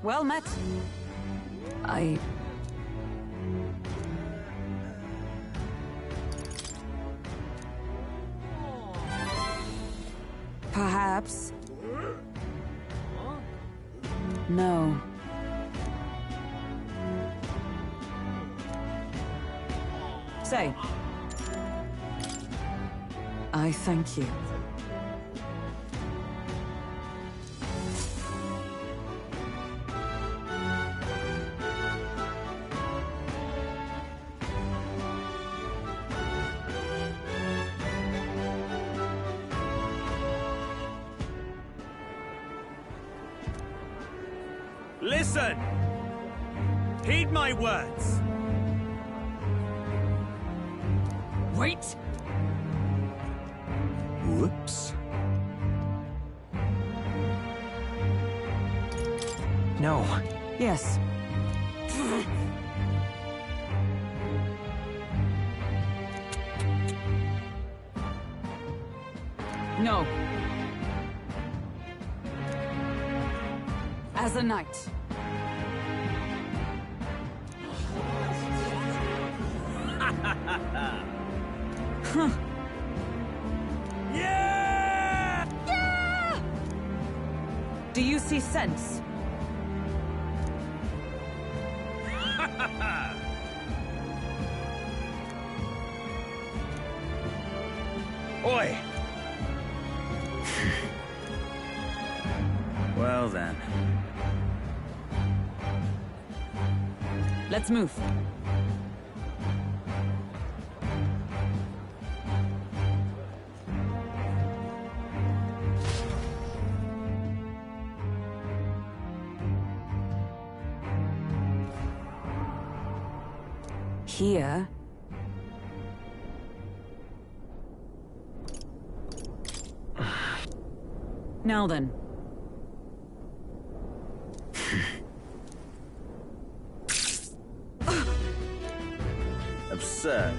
Well met. I... Perhaps. No. Say. I thank you. Listen! Heed my words! Wait! Whoops. No. Yes. No. As a knight. Huh. Yeah! Yeah! Do you see sense? Oi! Well then. Let's move. Here. Now then. Absurd.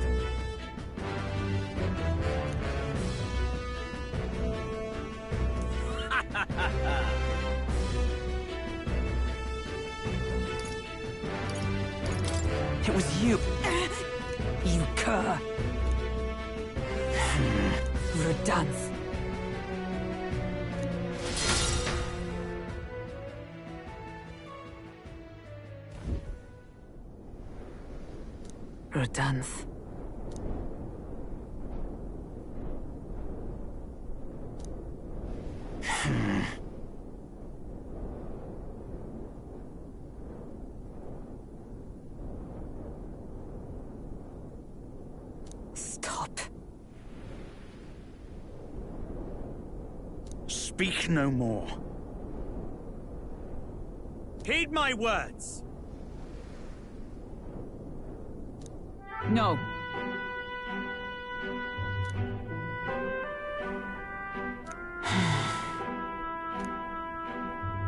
It was you. You cur. Redance. Redance. Stop. Speak no more. Heed my words. No.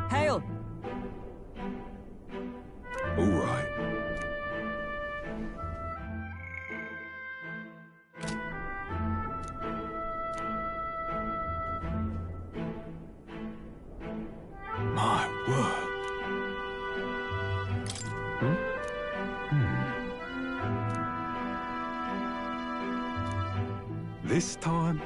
Hail. All right. My word. This time?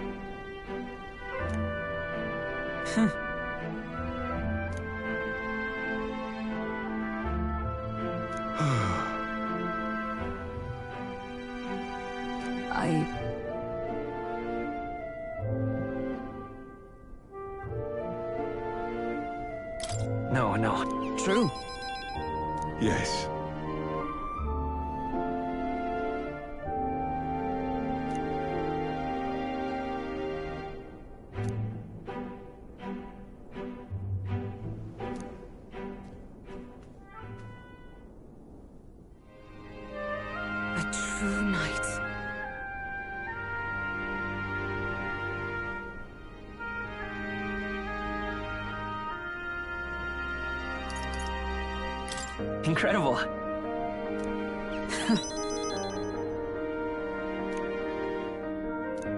No. True. Yes. A true knight. Incredible.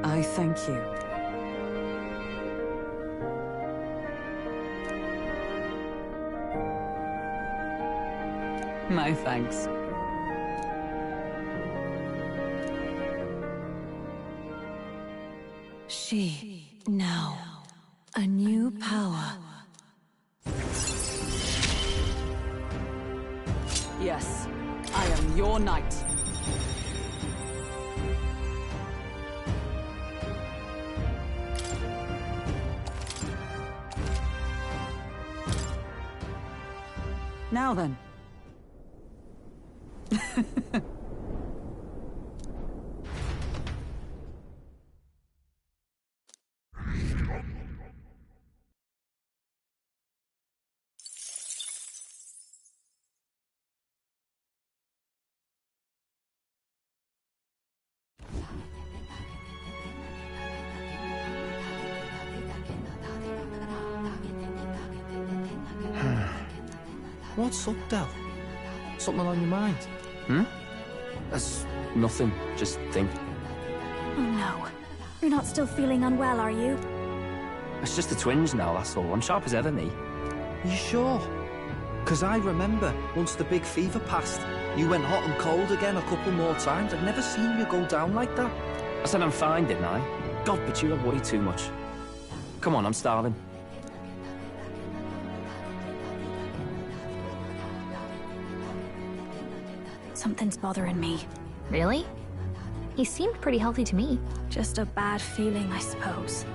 I thank you. No thanks. She, now, a new power. Yes, I am your knight. Now then. What's up, Del? Something on your mind? That's nothing. Just think. Oh no. You're not still feeling unwell, are you? It's just the twinge now, that's all. I'm sharp as ever, me. You sure? 'Cause I remember, once the big fever passed, you went hot and cold again a couple more times. I'd never seen you go down like that. I said I'm fine, didn't I? God, but you don't worry too much. Come on, I'm starving. Something's bothering me. Really? He seemed pretty healthy to me. Just a bad feeling, I suppose.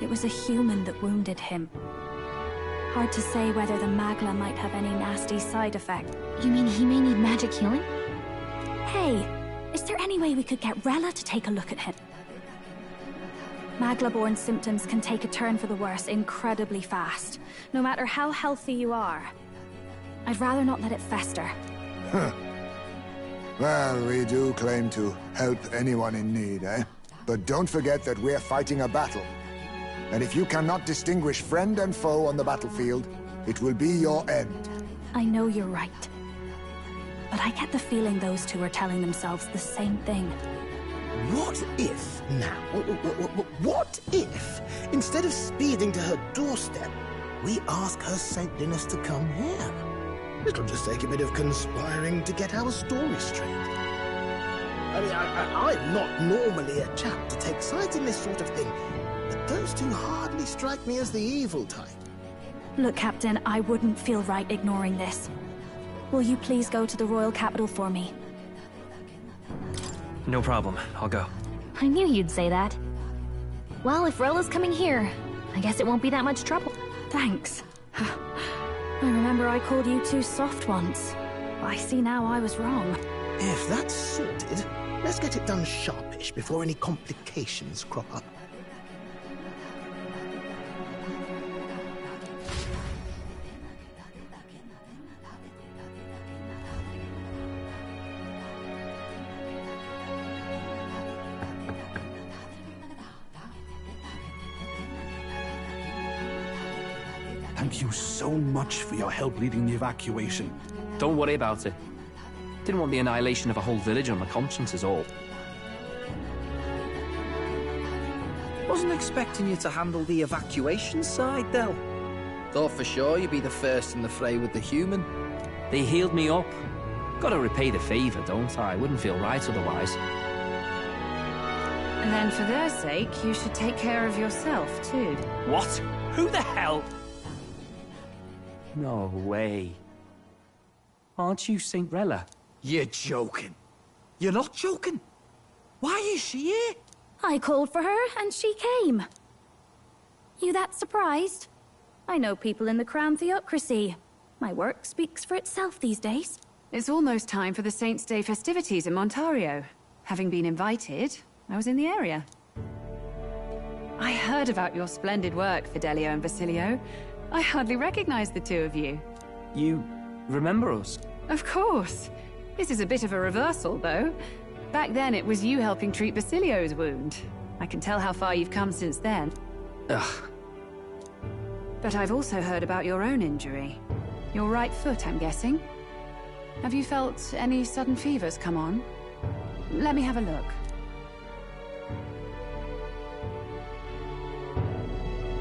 It was a human that wounded him. Hard to say whether the Magla might have any nasty side effect. You mean he may need magic healing? Hey, is there any way we could get Rella to take a look at him? Magla-born symptoms can take a turn for the worse incredibly fast, no matter how healthy you are. I'd rather not let it fester. Well, we do claim to help anyone in need, eh? But don't forget that we're fighting a battle. And if you cannot distinguish friend and foe on the battlefield, it will be your end. I know you're right. But I get the feeling those two are telling themselves the same thing. What if, now, what if, instead of speeding to her doorstep, we ask her saintliness to come here? It'll just take a bit of conspiring to get our story straight. I mean, I'm not normally a chap to take sides in this sort of thing, but those two hardly strike me as the evil type. Look, Captain, I wouldn't feel right ignoring this. Will you please go to the royal capital for me? No problem. I'll go. I knew you'd say that. Well, if Rella's coming here, I guess it won't be that much trouble. Thanks. I remember I called you too soft once. I see now I was wrong. If that's sorted, let's get it done sharpish before any complications crop up. Thank you so much for your help leading the evacuation. Don't worry about it. Didn't want the annihilation of a whole village on my conscience is all. Wasn't expecting you to handle the evacuation side, Del. Thought for sure you'd be the first in the fray with the human. They healed me up. Gotta repay the favor, don't I? Wouldn't feel right otherwise. And then for their sake, you should take care of yourself, too. What? Who the hell? No way. Aren't you Saint Rella? You're joking. You're not joking. Why is she here? I called for her, and she came. You that surprised? I know people in the Crown Theocracy. My work speaks for itself these days. It's almost time for the Saints' Day festivities in Montario. Having been invited, I was in the area. I heard about your splendid work, Fidelio and Basilio. I hardly recognized the two of you. You remember us? Of course. This is a bit of a reversal, though. Back then, it was you helping treat Basilio's wound. I can tell how far you've come since then. Ugh. But I've also heard about your own injury. Your right foot, I'm guessing. Have you felt any sudden fevers come on? Let me have a look.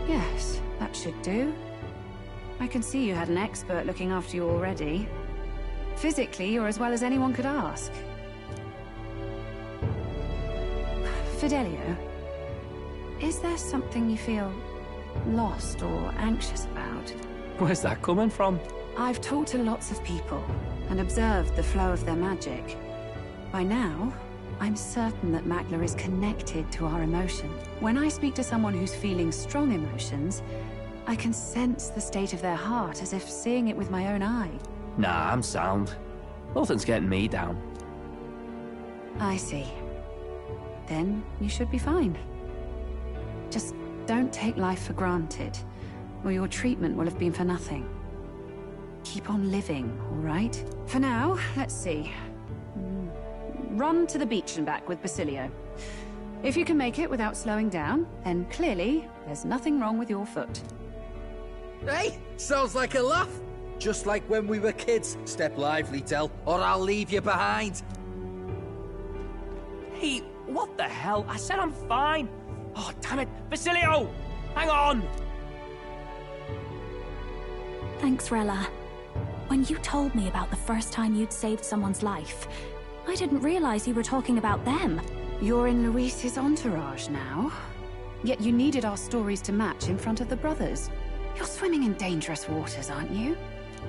Yes, that should do. I can see you had an expert looking after you already. Physically, you're as well as anyone could ask. Fidelio, is there something you feel lost or anxious about? Where's that coming from? I've talked to lots of people and observed the flow of their magic. By now, I'm certain that Makler is connected to our emotion. When I speak to someone who's feeling strong emotions, I can sense the state of their heart as if seeing it with my own eye. Nah, I'm sound. Nothing's getting me down. I see. Then you should be fine. Just don't take life for granted, or your treatment will have been for nothing. Keep on living, all right? For now, let's see. Run to the beach and back with Basilio. If you can make it without slowing down, then clearly there's nothing wrong with your foot. Hey, sounds like a laugh. Just like when we were kids. Step lively, Del, or I'll leave you behind. Hey, what the hell? I said I'm fine. Oh, damn it. Basilio! Hang on! Thanks, Rella. When you told me about the first time you'd saved someone's life, I didn't realize you were talking about them. You're in Luis's entourage now. Yet you needed our stories to match in front of the brothers. You're swimming in dangerous waters, aren't you?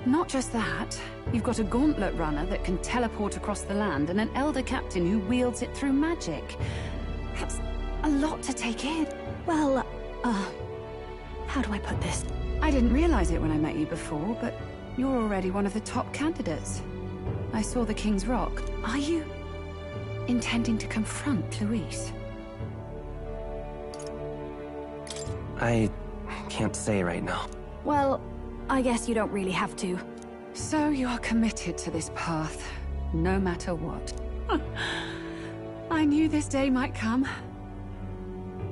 Not just that, you've got a gauntlet runner that can teleport across the land and an elder captain who wields it through magic. That's a lot to take in. Well, how do I put this? I didn't realize it when I met you before, but you're already one of the top candidates. I saw the King's Rock. Are you intending to confront Luis? I can't say right now. Well, I guess you don't really have to. So you are committed to this path, no matter what. I knew this day might come.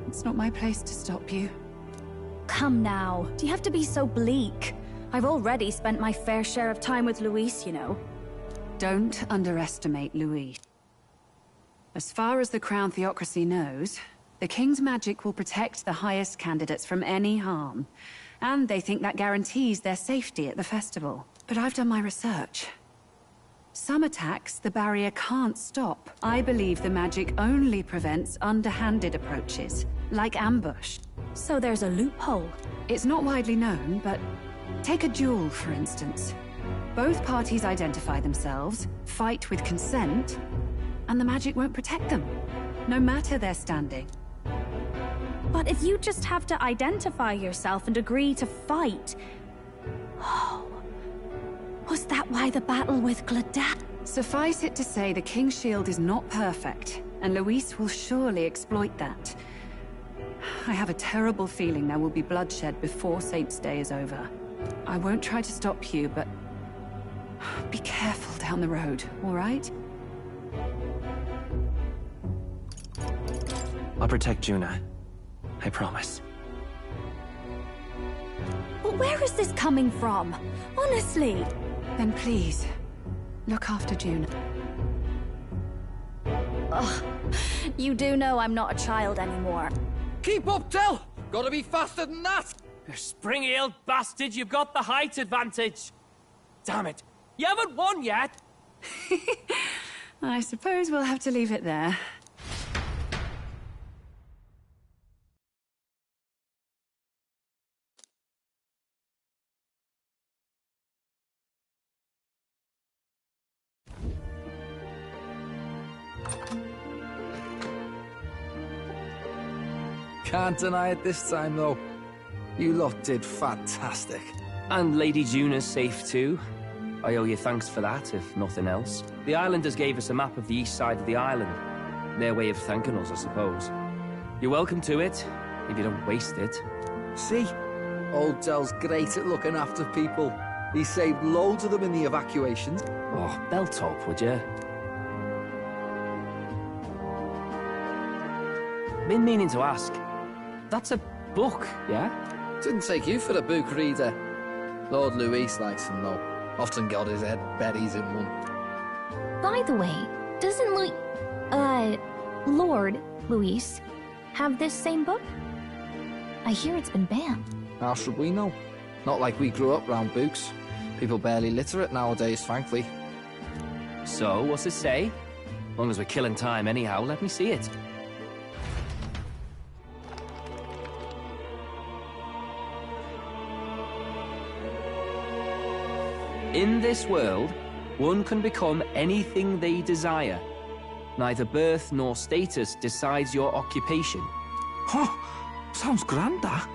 It's not my place to stop you. Come now, do you have to be so bleak? I've already spent my fair share of time with Luis, you know. Don't underestimate Luis. As far as the Crown Theocracy knows, the King's magic will protect the highest candidates from any harm. And they think that guarantees their safety at the festival. But I've done my research. Some attacks the barrier can't stop. I believe the magic only prevents underhanded approaches, like ambush. So there's a loophole. It's not widely known, but take a duel, for instance. Both parties identify themselves, fight with consent, and the magic won't protect them, no matter their standing. But if you just have to identify yourself and agree to fight... Oh... Was that why the battle with Gladat? Suffice it to say the King's Shield is not perfect, and Luis will surely exploit that. I have a terrible feeling there will be bloodshed before Saint's Day is over. I won't try to stop you, but... be careful down the road, all right? I'll protect Juna. I promise. But where is this coming from? Honestly! Then please, look after Juna. Ugh. You do know I'm not a child anymore. Keep up, Del! Gotta be faster than that! You spring-heeled bastard, you've got the height advantage. Damn it. You haven't won yet. I suppose we'll have to leave it there. Can't deny it this time, though. You lot did fantastic. And Lady Juna's safe too. I owe you thanks for that, if nothing else. The islanders gave us a map of the east side of the island. Their way of thanking us, I suppose. You're welcome to it, if you don't waste it. See? Old Del's great at looking after people. He saved loads of them in the evacuations. Oh, belt up, would you? Been meaning to ask. That's a book, yeah? Didn't take you for a book reader. Lord Luis likes them, though. Often got his head berries in one. By the way, doesn't Lord Luis have this same book? I hear it's been banned. How should we know? Not like we grew up round books. People barely literate nowadays, frankly. So, what's it say? As long as we're killing time anyhow, let me see it. In this world, one can become anything they desire. Neither birth nor status decides your occupation. Huh, sounds grand, that.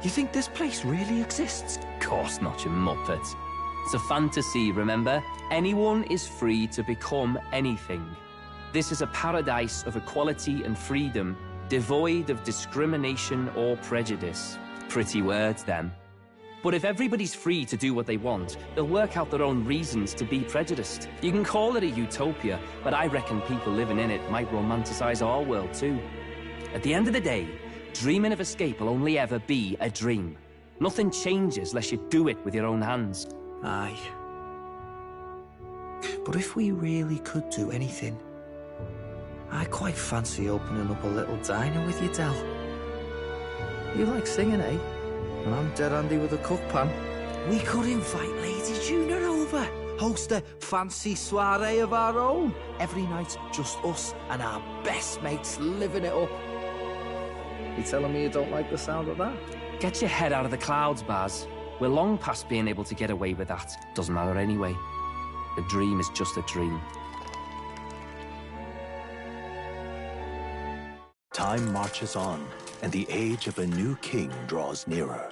You think this place really exists? Of course not, you muppet. It's a fantasy, remember? Anyone is free to become anything. This is a paradise of equality and freedom, devoid of discrimination or prejudice. Pretty words, them. But if everybody's free to do what they want, they'll work out their own reasons to be prejudiced. You can call it a utopia, but I reckon people living in it might romanticize our world too. At the end of the day, dreaming of escape will only ever be a dream. Nothing changes unless you do it with your own hands. Aye. But if we really could do anything, I quite fancy opening up a little diner with you, Del. You like singing, eh? And I'm dead handy with a cook pan. We could invite Lady Juna over. Host a fancy soiree of our own. Every night, just us and our best mates living it up. You telling me you don't like the sound of that? Get your head out of the clouds, Baz. We're long past being able to get away with that. Doesn't matter anyway. The dream is just a dream. Time marches on, and the age of a new king draws nearer.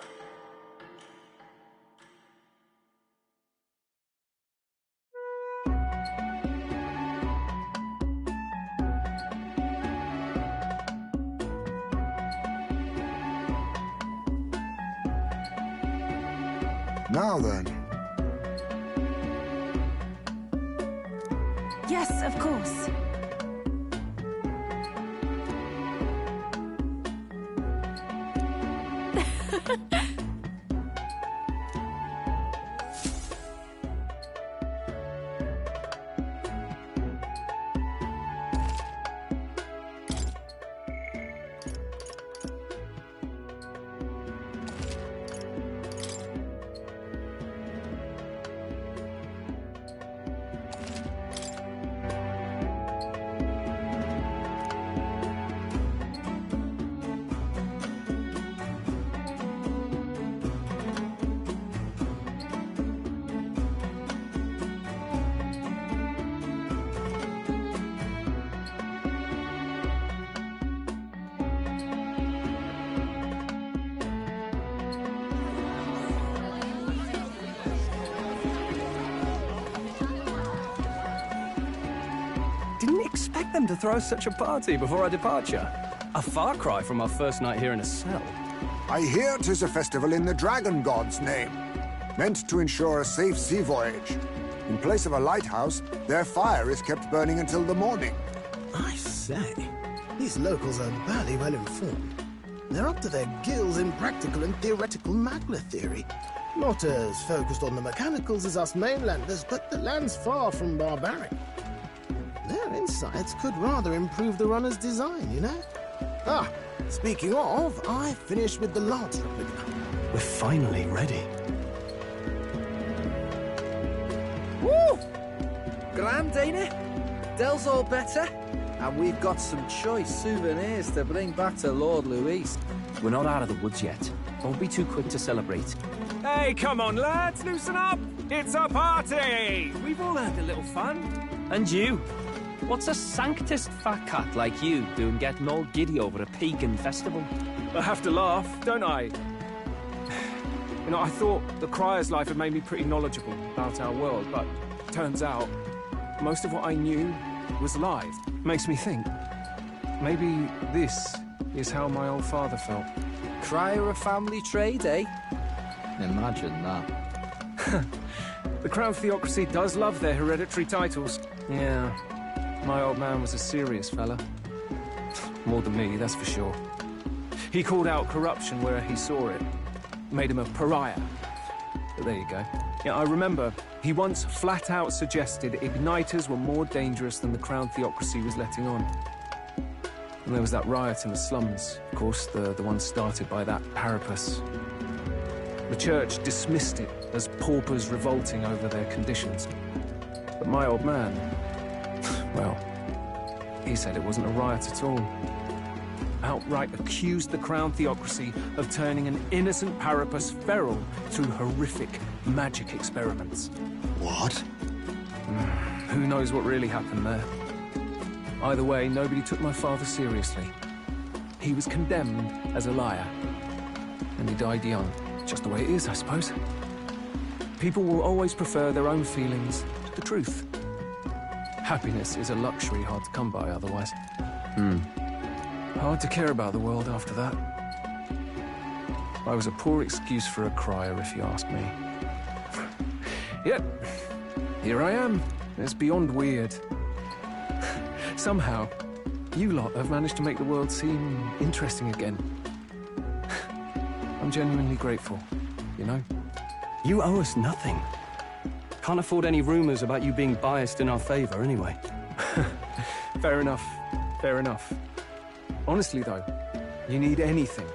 Now then. Yes, of course. Didn't expect them to throw such a party before our departure. A far cry from our first night here in a cell. I hear 'tis a festival in the Dragon God's name, meant to ensure a safe sea voyage. In place of a lighthouse, their fire is kept burning until the morning. I say, these locals are barely well informed. They're up to their gills in practical and theoretical magna theory. Not as focused on the mechanicals as us mainlanders, but the land's far from barbaric. Their insights could rather improve the runner's design, you know? Ah, speaking of, I finished with the lance replica. We're finally ready. Woo! Grand, ain't it? Del's all better. And we've got some choice souvenirs to bring back to Lord Louis. We're not out of the woods yet. Don't be too quick to celebrate. Hey, come on, lads, loosen up! It's a party! We've all had a little fun. And you? What's a sanctist fat cat like you doing getting all giddy over a pagan festival? I have to laugh, don't I? You know, I thought the Crier's life had made me pretty knowledgeable about our world, but turns out most of what I knew was lies. Makes me think, maybe this is how my old father felt. Crier a family trade, eh? Imagine that. The Crown Theocracy does love their hereditary titles. Yeah, my old man was a serious fella. More than me, that's for sure. He called out corruption where he saw it. Made him a pariah. But there you go. Yeah, I remember he once flat out suggested igniters were more dangerous than the Crown Theocracy was letting on. And there was that riot in the slums, of course, the one started by that Parapus. The church dismissed it as paupers revolting over their conditions. But My old man, well, he said it wasn't a riot at all. Outright accused the Crown Theocracy of turning an innocent Parapus feral through horrific magic experiments. What? Who knows what really happened there? Either way, nobody took my father seriously. He was condemned as a liar. And he died young. Just the way it is, I suppose. People will always prefer their own feelings to the truth. Happiness is a luxury hard to come by otherwise. Hard to care about the world after that. I was a poor excuse for a crier, if you ask me. Yep, here I am. It's beyond weird. Somehow, you lot have managed to make the world seem interesting again. I'm genuinely grateful, you know? You owe us nothing. Can't afford any rumors about you being biased in our favor, anyway. Fair enough. Fair enough. Honestly, though, you need anything,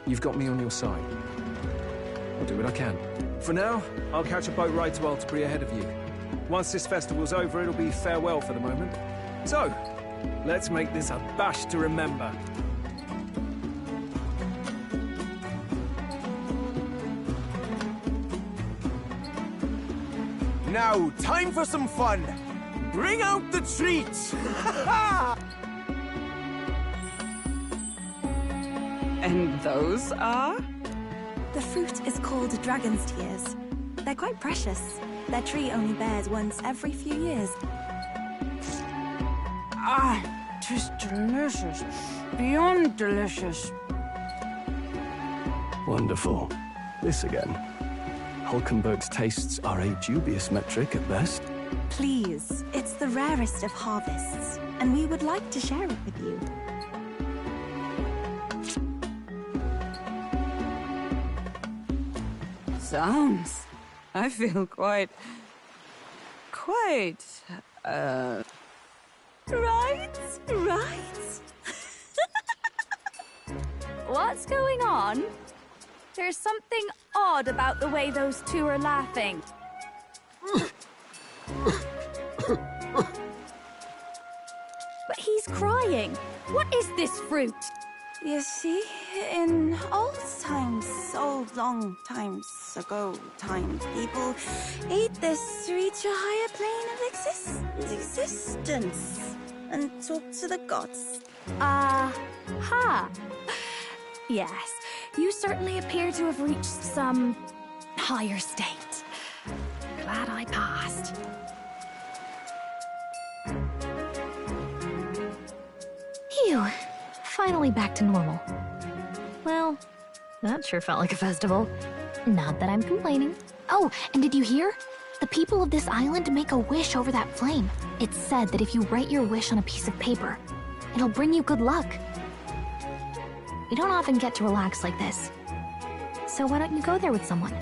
you've got me on your side. I'll do what I can. For now, I'll catch a boat ride to Altabury ahead of you. Once this festival's over, it'll be farewell for the moment. So, let's make this a bash to remember. Now, time for some fun! Bring out the treats! And those are? The fruit is called dragon's tears. They're quite precious. Their tree only bears once every few years. Ah, 'tis delicious. Beyond delicious. Wonderful. This again. Hulkenberg's tastes are a dubious metric at best. Please, it's the rarest of harvests, and we would like to share it with you. Sounds. I feel quite... Right? What's going on? There's something odd about the way those two are laughing. But he's crying. What is this fruit? You see, in old times, long times ago, people ate this to reach a higher plane of existence and talk to the gods. Ha! Yes, you certainly appear to have reached some higher state. Glad I passed. Phew. Finally back to normal. Well, that sure felt like a festival. Not that I'm complaining. Oh, and did you hear? The people of this island make a wish over that flame. It's said that if you write your wish on a piece of paper, it'll bring you good luck. We don't often get to relax like this. So why don't you go there with someone?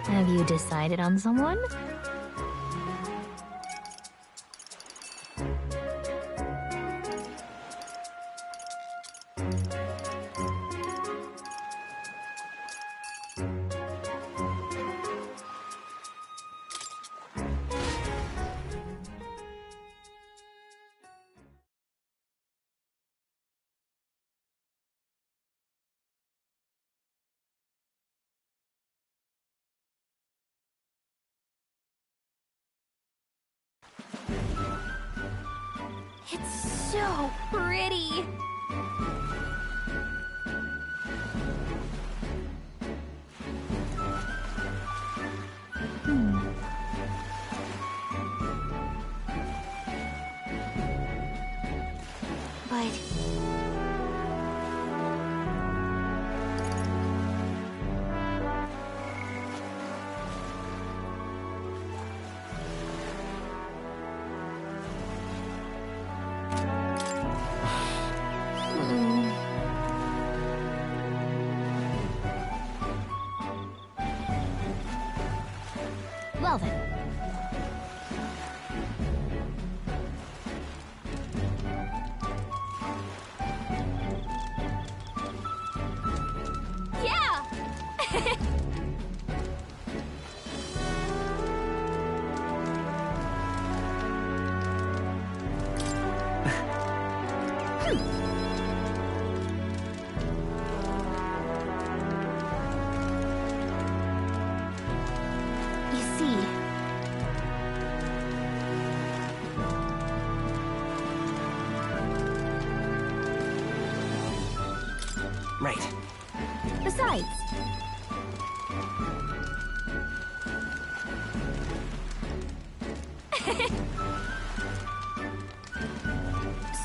Have you decided on someone? It's so pretty. But Well then. Yeah! Right. Besides,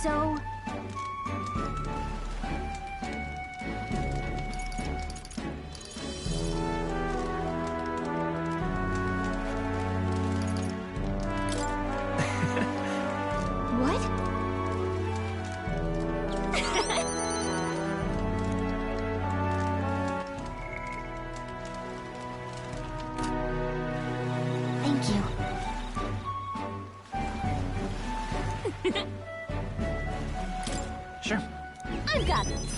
so... What? Thank you. Sure. I've got this.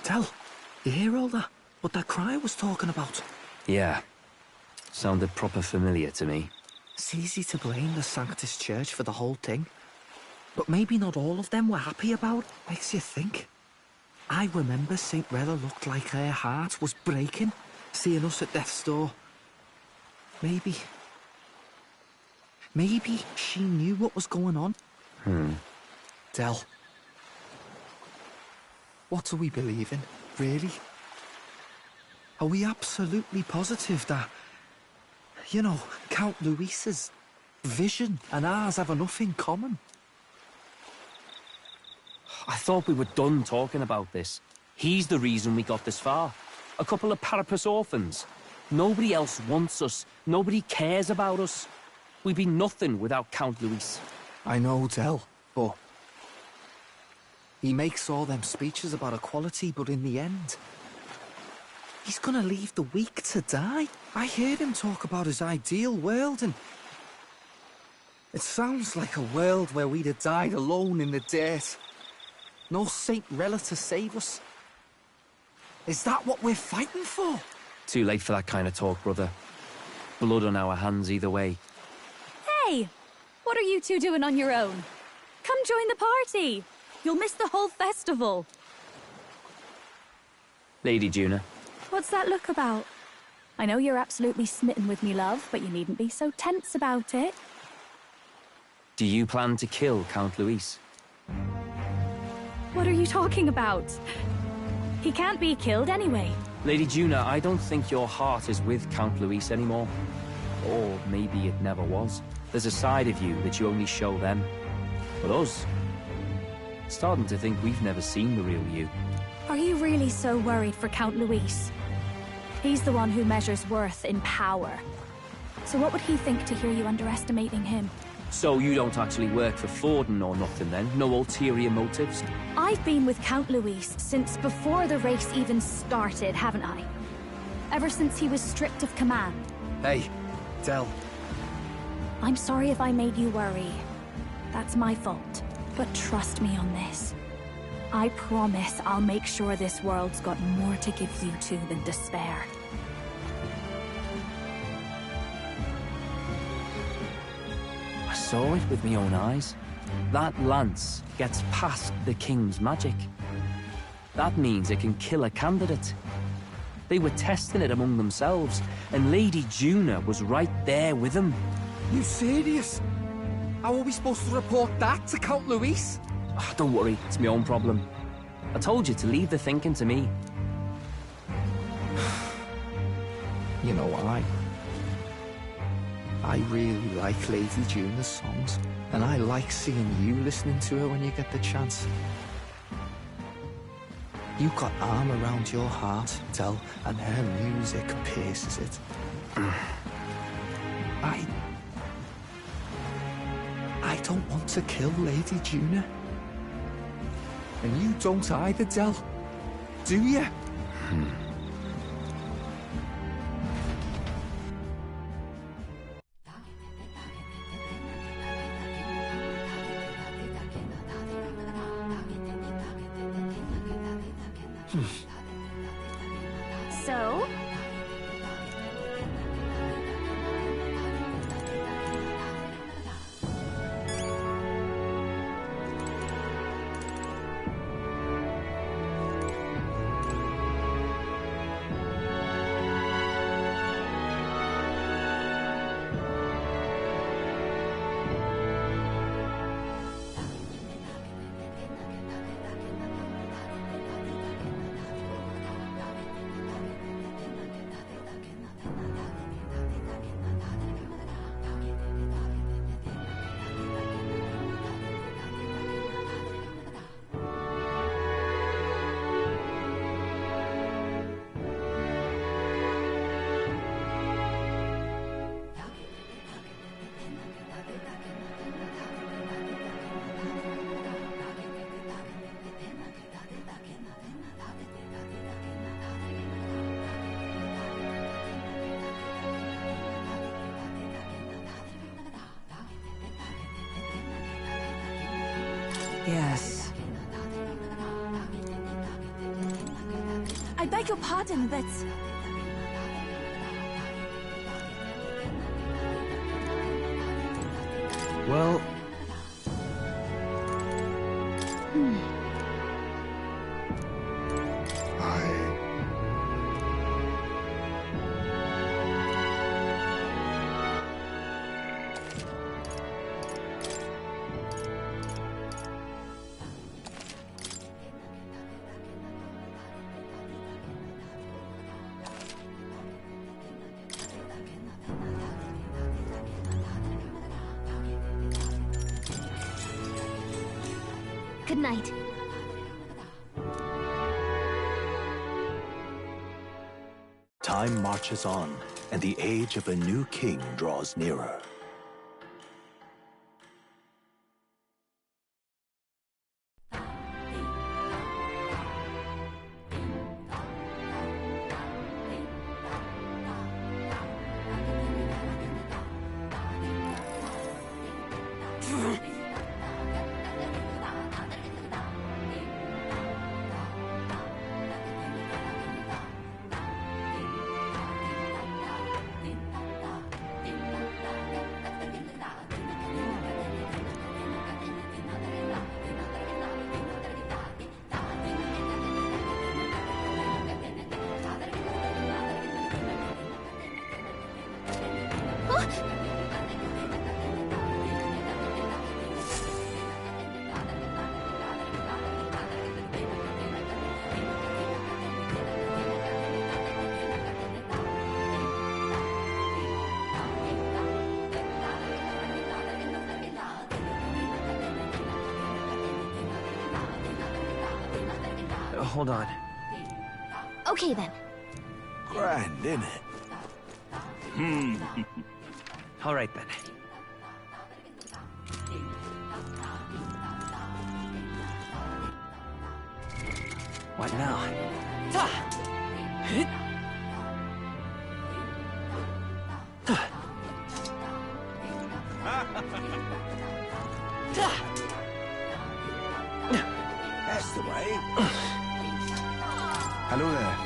Tell, you hear all that? What that cry was talking about? Yeah. Sounded proper familiar to me. It's easy to blame the Sanctus Church for the whole thing. But maybe not all of them were happy about it. Makes you think. I remember St. Rella looked like her heart was breaking, seeing us at death's door. Maybe she knew what was going on. Del. What do we believe in, really? Are we absolutely positive that, you know, Count Luis's vision and ours have enough in common? I thought we were done talking about this. He's the reason we got this far. A couple of Parapus orphans. Nobody else wants us. Nobody cares about us. We'd be nothing without Count Luis. I know, Del, but... he makes all them speeches about equality, but in the end... he's gonna leave the weak to die. I heard him talk about his ideal world, and... it sounds like a world where we'd have died alone in the dirt. No Saint Rella to save us. Is that what we're fighting for? Too late for that kind of talk, brother. Blood on our hands either way. Hey! What are you two doing on your own? Come join the party! You'll miss the whole festival. Lady Juna. What's that look about? I know you're absolutely smitten with me, love, but you needn't be so tense about it. Do you plan to kill Count Luis? What are you talking about? He can't be killed anyway. Lady Juna, I don't think your heart is with Count Luis anymore. Or maybe it never was. There's a side of you that you only show them. But us... starting to think we've never seen the real you. Are you really so worried for Count Luis? He's the one who measures worth in power. So what would he think to hear you underestimating him? So you don't actually work for Forden or nothing then? No ulterior motives? I've been with Count Luis since before the race even started, haven't I? Ever since he was stripped of command. Hey, Del. I'm sorry if I made you worry. That's my fault. But trust me on this. I promise I'll make sure this world's got more to give you two than despair. I saw it with my own eyes. That lance gets past the king's magic. That means it can kill a candidate. They were testing it among themselves, and Lady Juna was right there with them. You serious? How are we supposed to report that to Count Luis? Oh, don't worry, it's my own problem. I told you to leave the thinking to me. You know, I really like Lady Juna's songs, and I like seeing you listening to her when you get the chance. You got arm around your heart, Del, and her music pierces it. I don't want to kill Lady Juna. And you don't either, Del. Do you? So? Yes. I beg your pardon, but... Well... Good night. Time marches on, and the age of a new king draws nearer. Hold on. Okay then. Grand, innit? All right then. What now? That's the way. Hello there.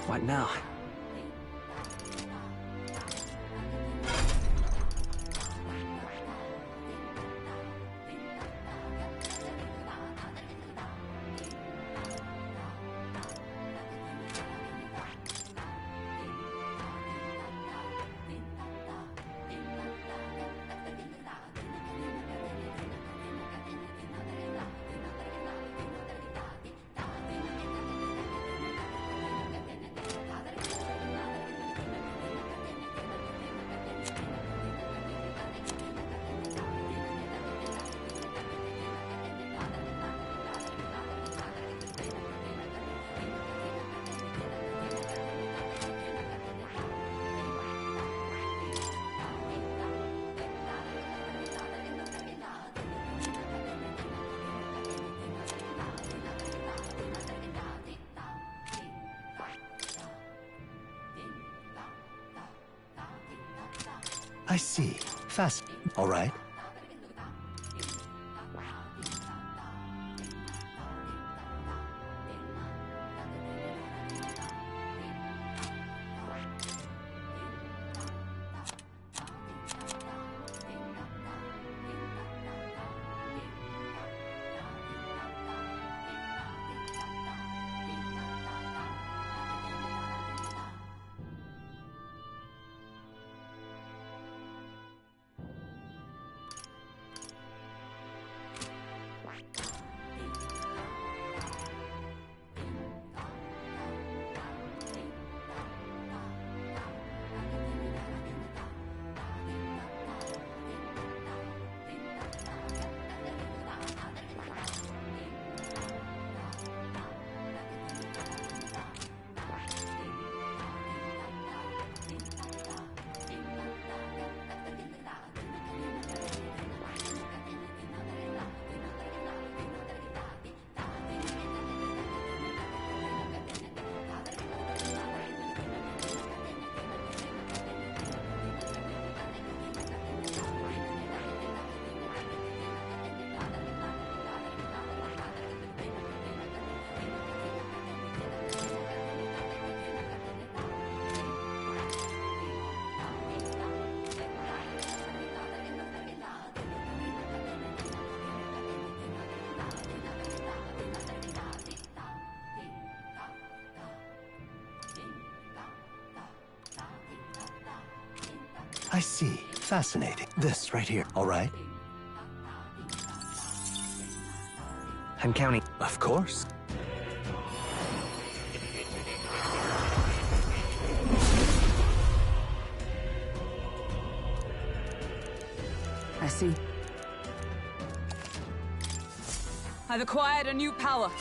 What now? I see. Fast. All right. I see. Fascinating. This right here. All right. I'm counting. Of course. I see. I've acquired a new power.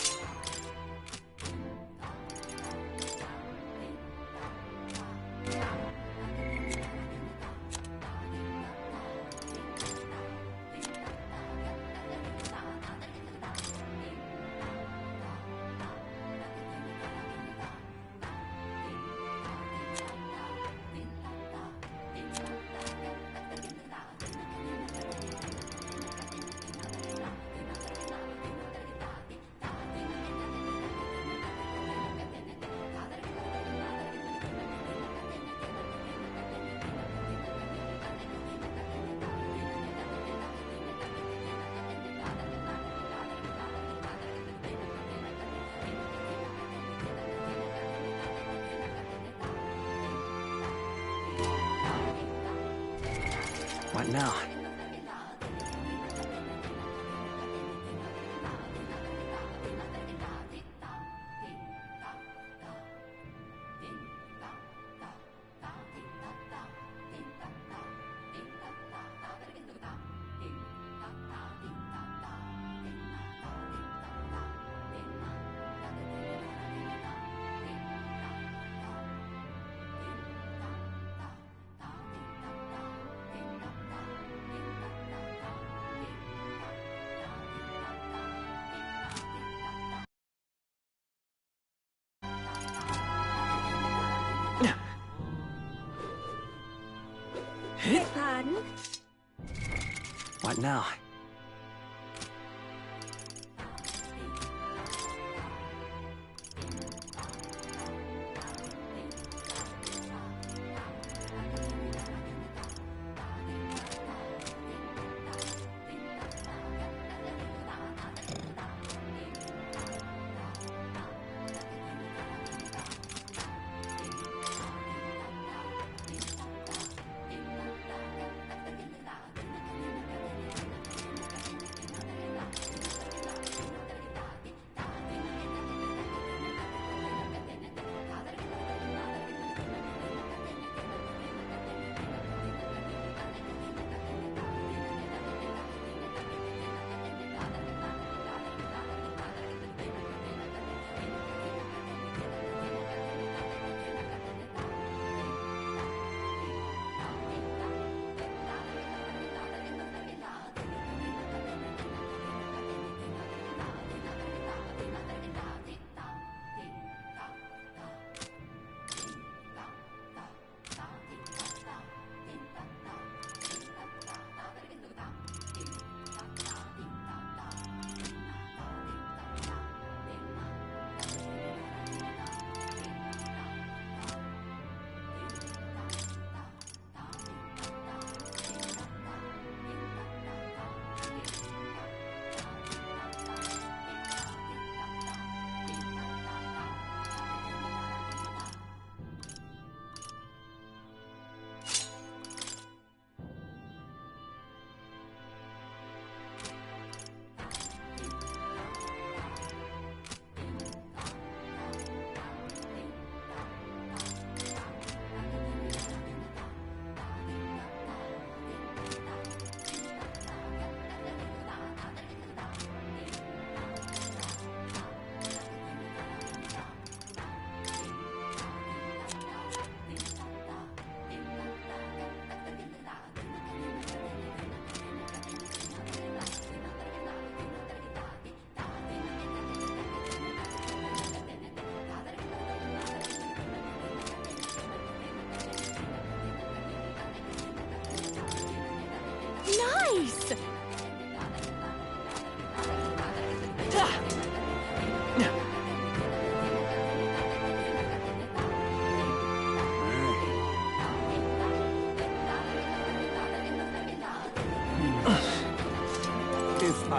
What now? Pardon? What now?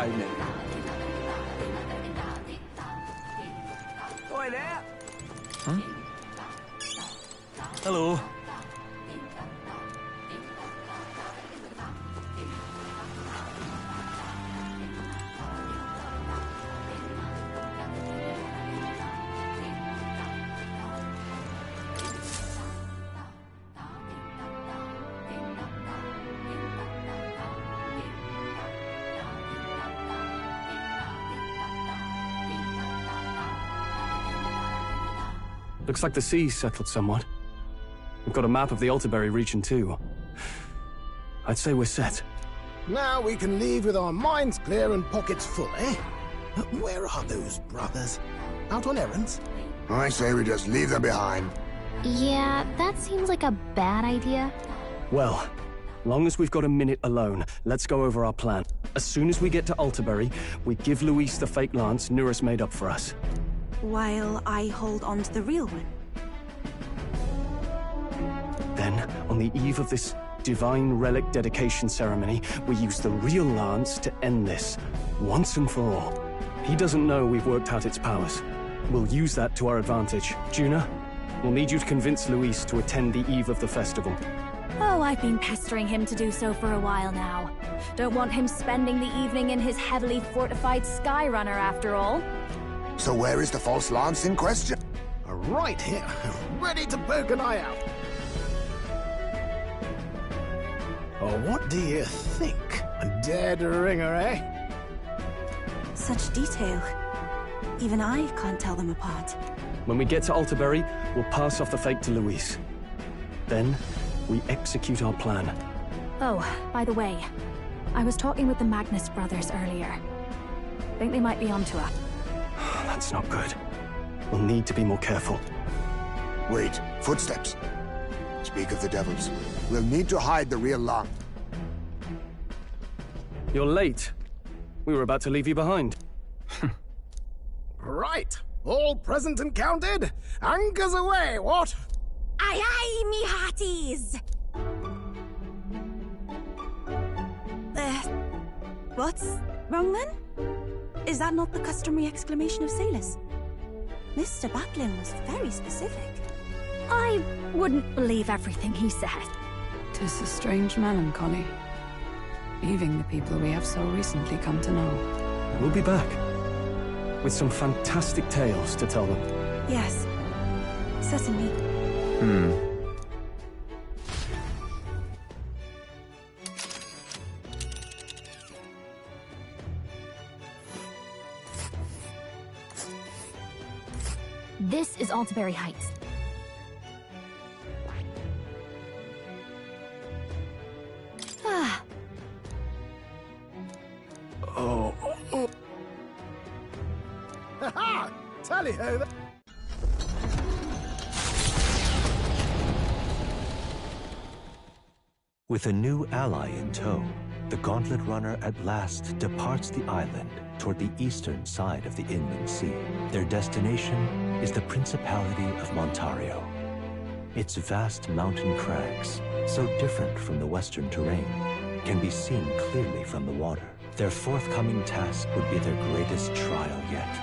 island. Oi there! Huh? Hello. Looks like the sea's settled somewhat. We've got a map of the Altaberry region too. I'd say we're set. Now we can leave with our minds clear and pockets full, eh? But where are those brothers? Out on errands? I say we just leave them behind. Yeah, that seems like a bad idea. Well, long as we've got a minute alone, let's go over our plan. As soon as we get to Altaberry, we give Luis the fake lance Nuris made up for us. While I hold on to the real one. Then, on the eve of this divine relic dedication ceremony, we use the real lance to end this, once and for all. He doesn't know we've worked out its powers. We'll use that to our advantage. Juna, we'll need you to convince Luis to attend the eve of the festival. Oh, I've been pestering him to do so for a while now. Don't want him spending the evening in his heavily fortified Skyrunner after all. So where is the false lance in question? Right here, ready to poke an eye out. Oh, what do you think? A dead ringer, eh? Such detail. Even I can't tell them apart. When we get to Altaberry, we'll pass off the fake to Luis. Then, we execute our plan. Oh, by the way, I was talking with the Magnus brothers earlier. Think they might be onto us. That's not good. We'll need to be more careful. Wait, footsteps. Speak of the devils. We'll need to hide the real lance. You're late. We were about to leave you behind. Right, all present and counted. Anchors away, what? Aye aye, me hearties! What's wrong then? Is that not the customary exclamation of sailors? Mr. Batlin was very specific. I wouldn't believe everything he said. 'Tis a strange melancholy, leaving the people we have so recently come to know. We'll be back, with some fantastic tales to tell them. Yes, certainly. This is Altaberry Heights. Ah. Oh. Ha-ha! Tally-ho! With a new ally in tow, the Gauntlet Runner at last departs the island toward the eastern side of the inland sea. Their destination is the Principality of Montario. Its vast mountain crags, so different from the western terrain, can be seen clearly from the water. Their forthcoming task would be their greatest trial yet.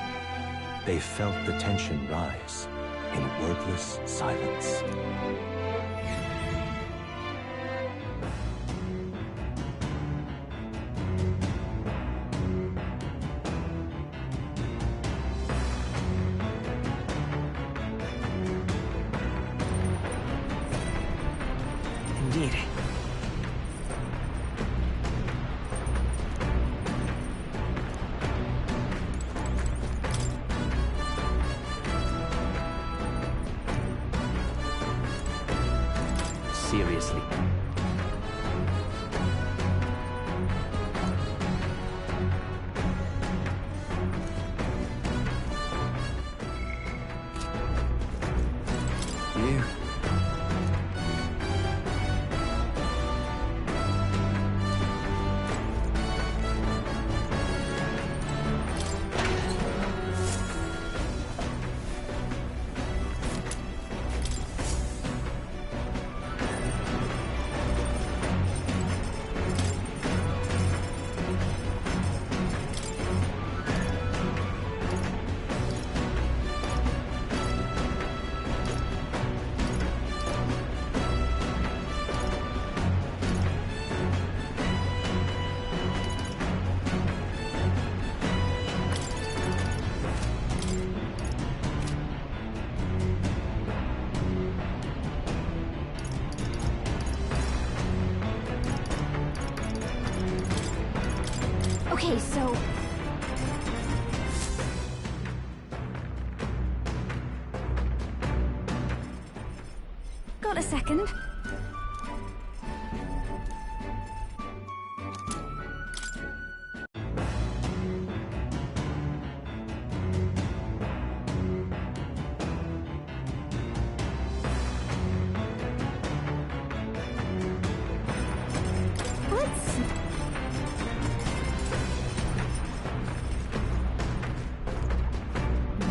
They felt the tension rise in wordless silence. Indeed. Seriously. You. Okay, so... Got a second?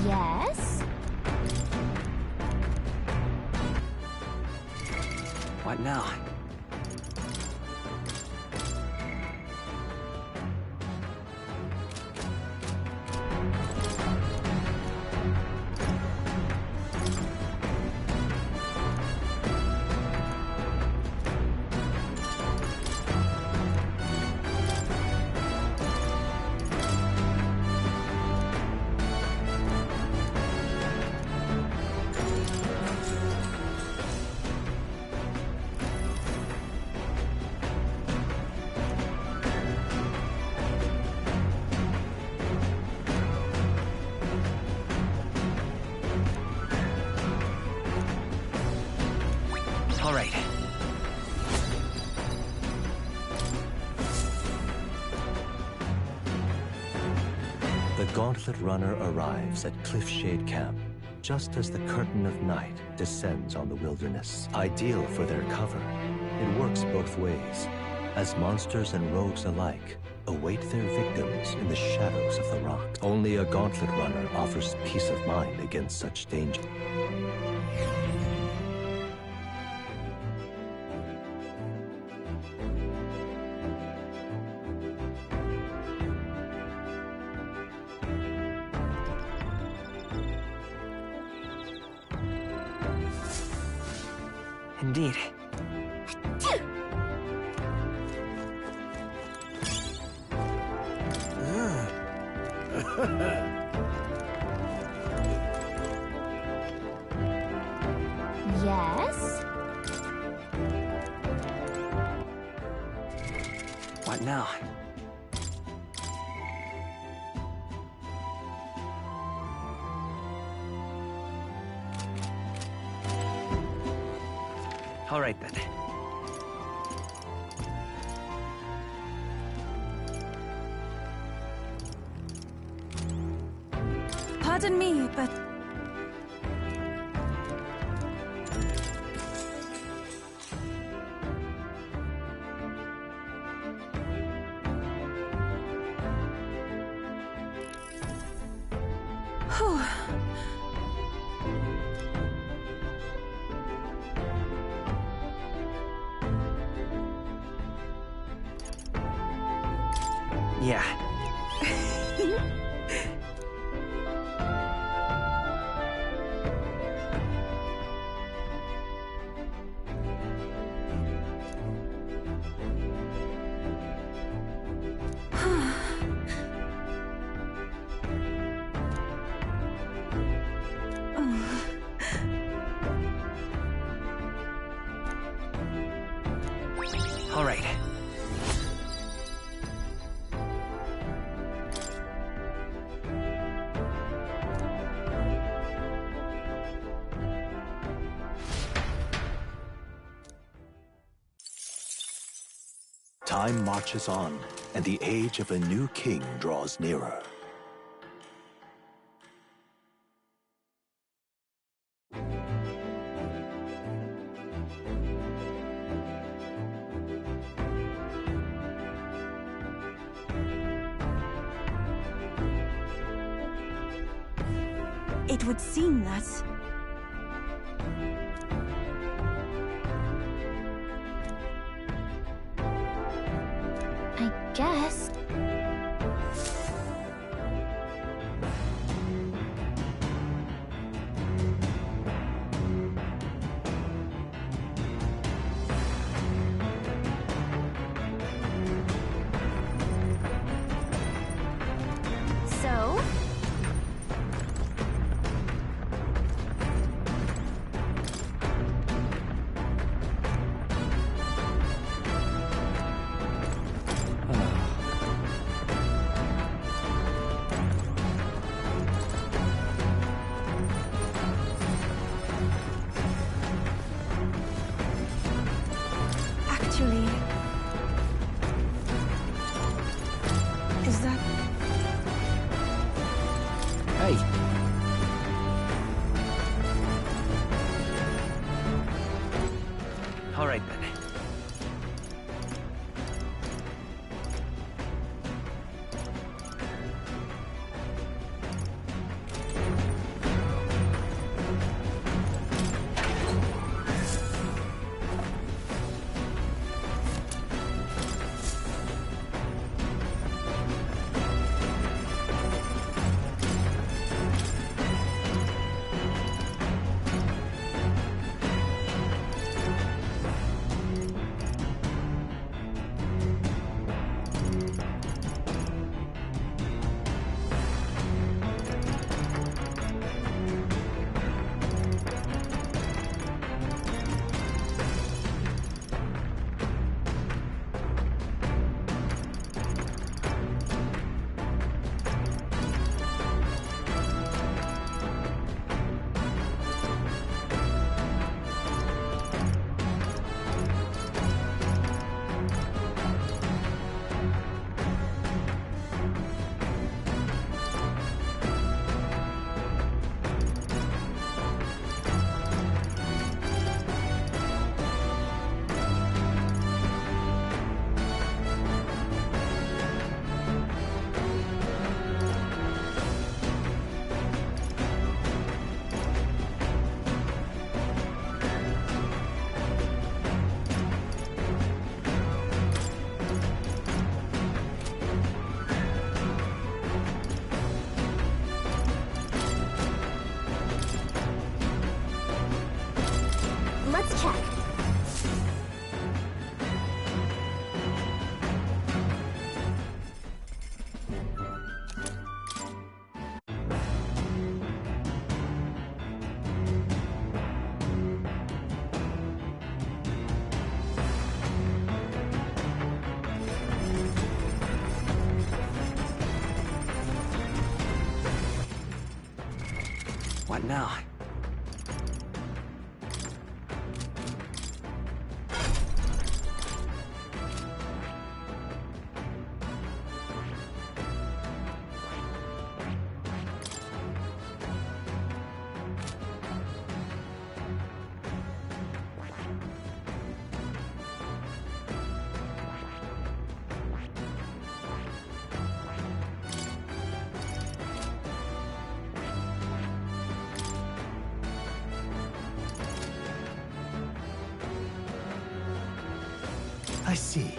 Yes? What now? All right. The Gauntlet Runner arrives at Cliffshade Camp just as the curtain of night descends on the wilderness. Ideal for their cover, it works both ways, as monsters and rogues alike await their victims in the shadows of the rock. Only a Gauntlet Runner offers peace of mind against such danger. Indeed. Yes? What now? All right, then. Pardon me, but... Whew. Yeah. All right. Time marches on, and the age of a new king draws nearer. It would seem that... I guess. So? All right then. Let's check. What now? I see.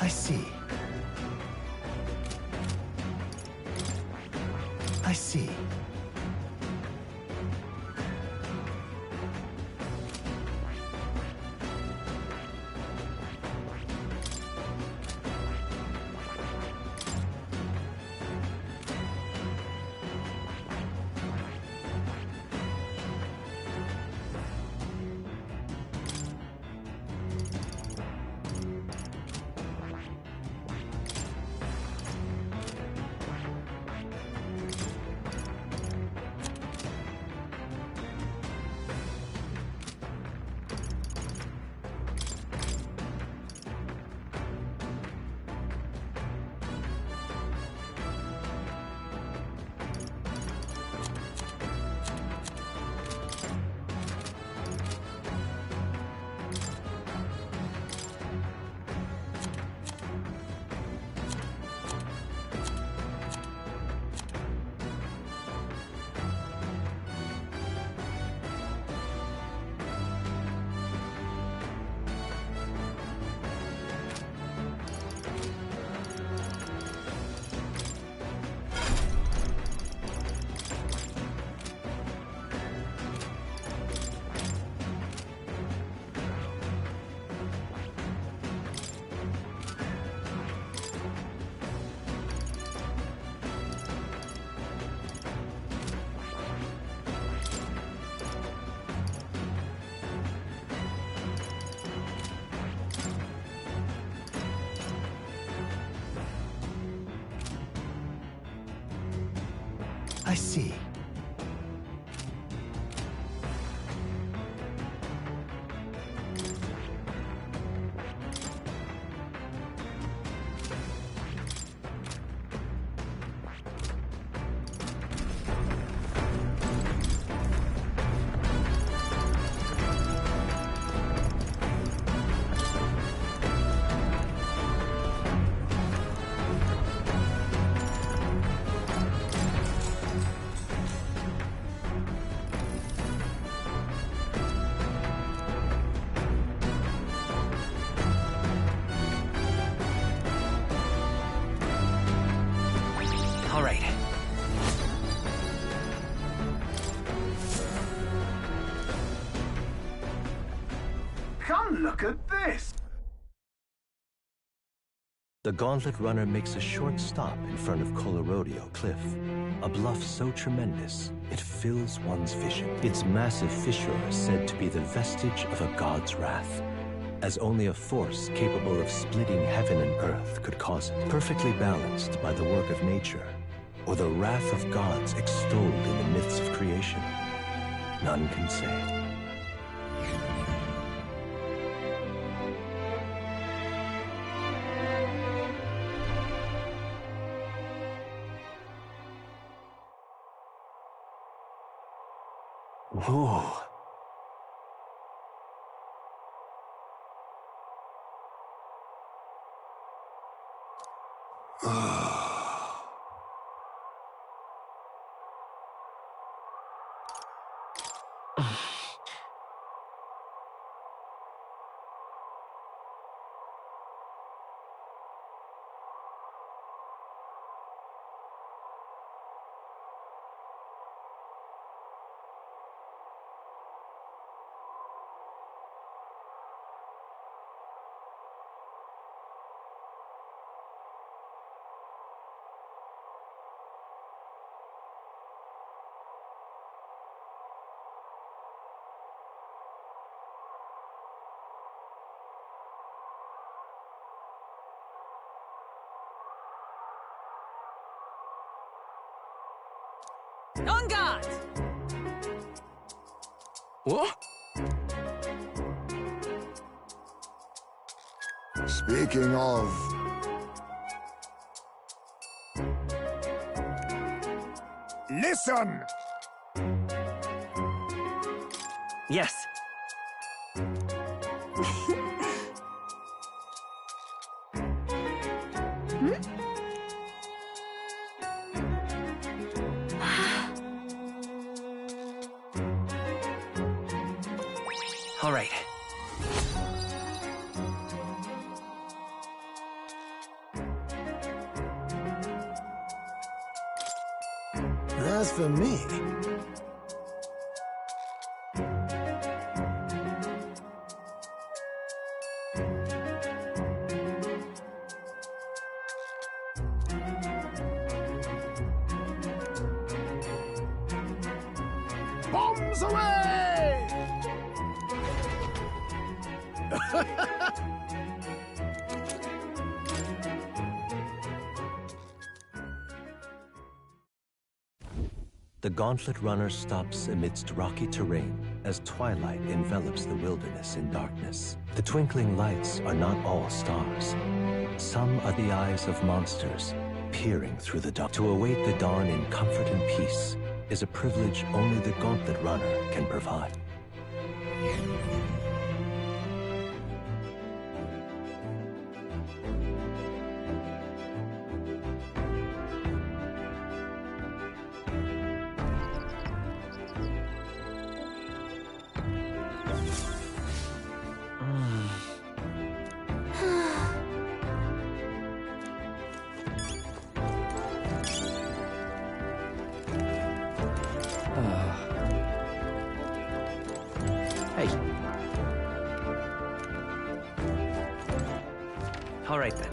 I see. I see. I see. And look at this! The Gauntlet Runner makes a short stop in front of Colorodeo Cliff, a bluff so tremendous it fills one's vision. Its massive fissure is said to be the vestige of a god's wrath, as only a force capable of splitting heaven and earth could cause it, perfectly balanced by the work of nature, or the wrath of gods extolled in the myths of creation. None can say. Whoa. On guard! What? Speaking of... Listen! Yes. All right. As for me... Bombs away! The Gauntlet Runner stops amidst rocky terrain as twilight envelops the wilderness in darkness. The twinkling lights are not all stars. Some are the eyes of monsters peering through the dark. To await the dawn in comfort and peace is a privilege only the Gauntlet Runner can provide. Hey. All right then.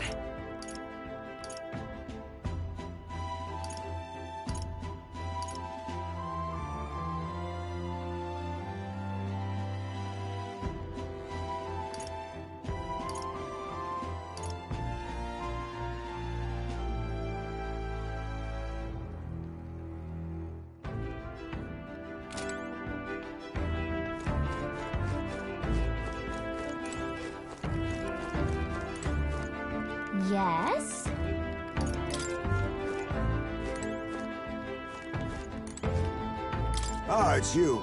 Yes? Ah, it's you.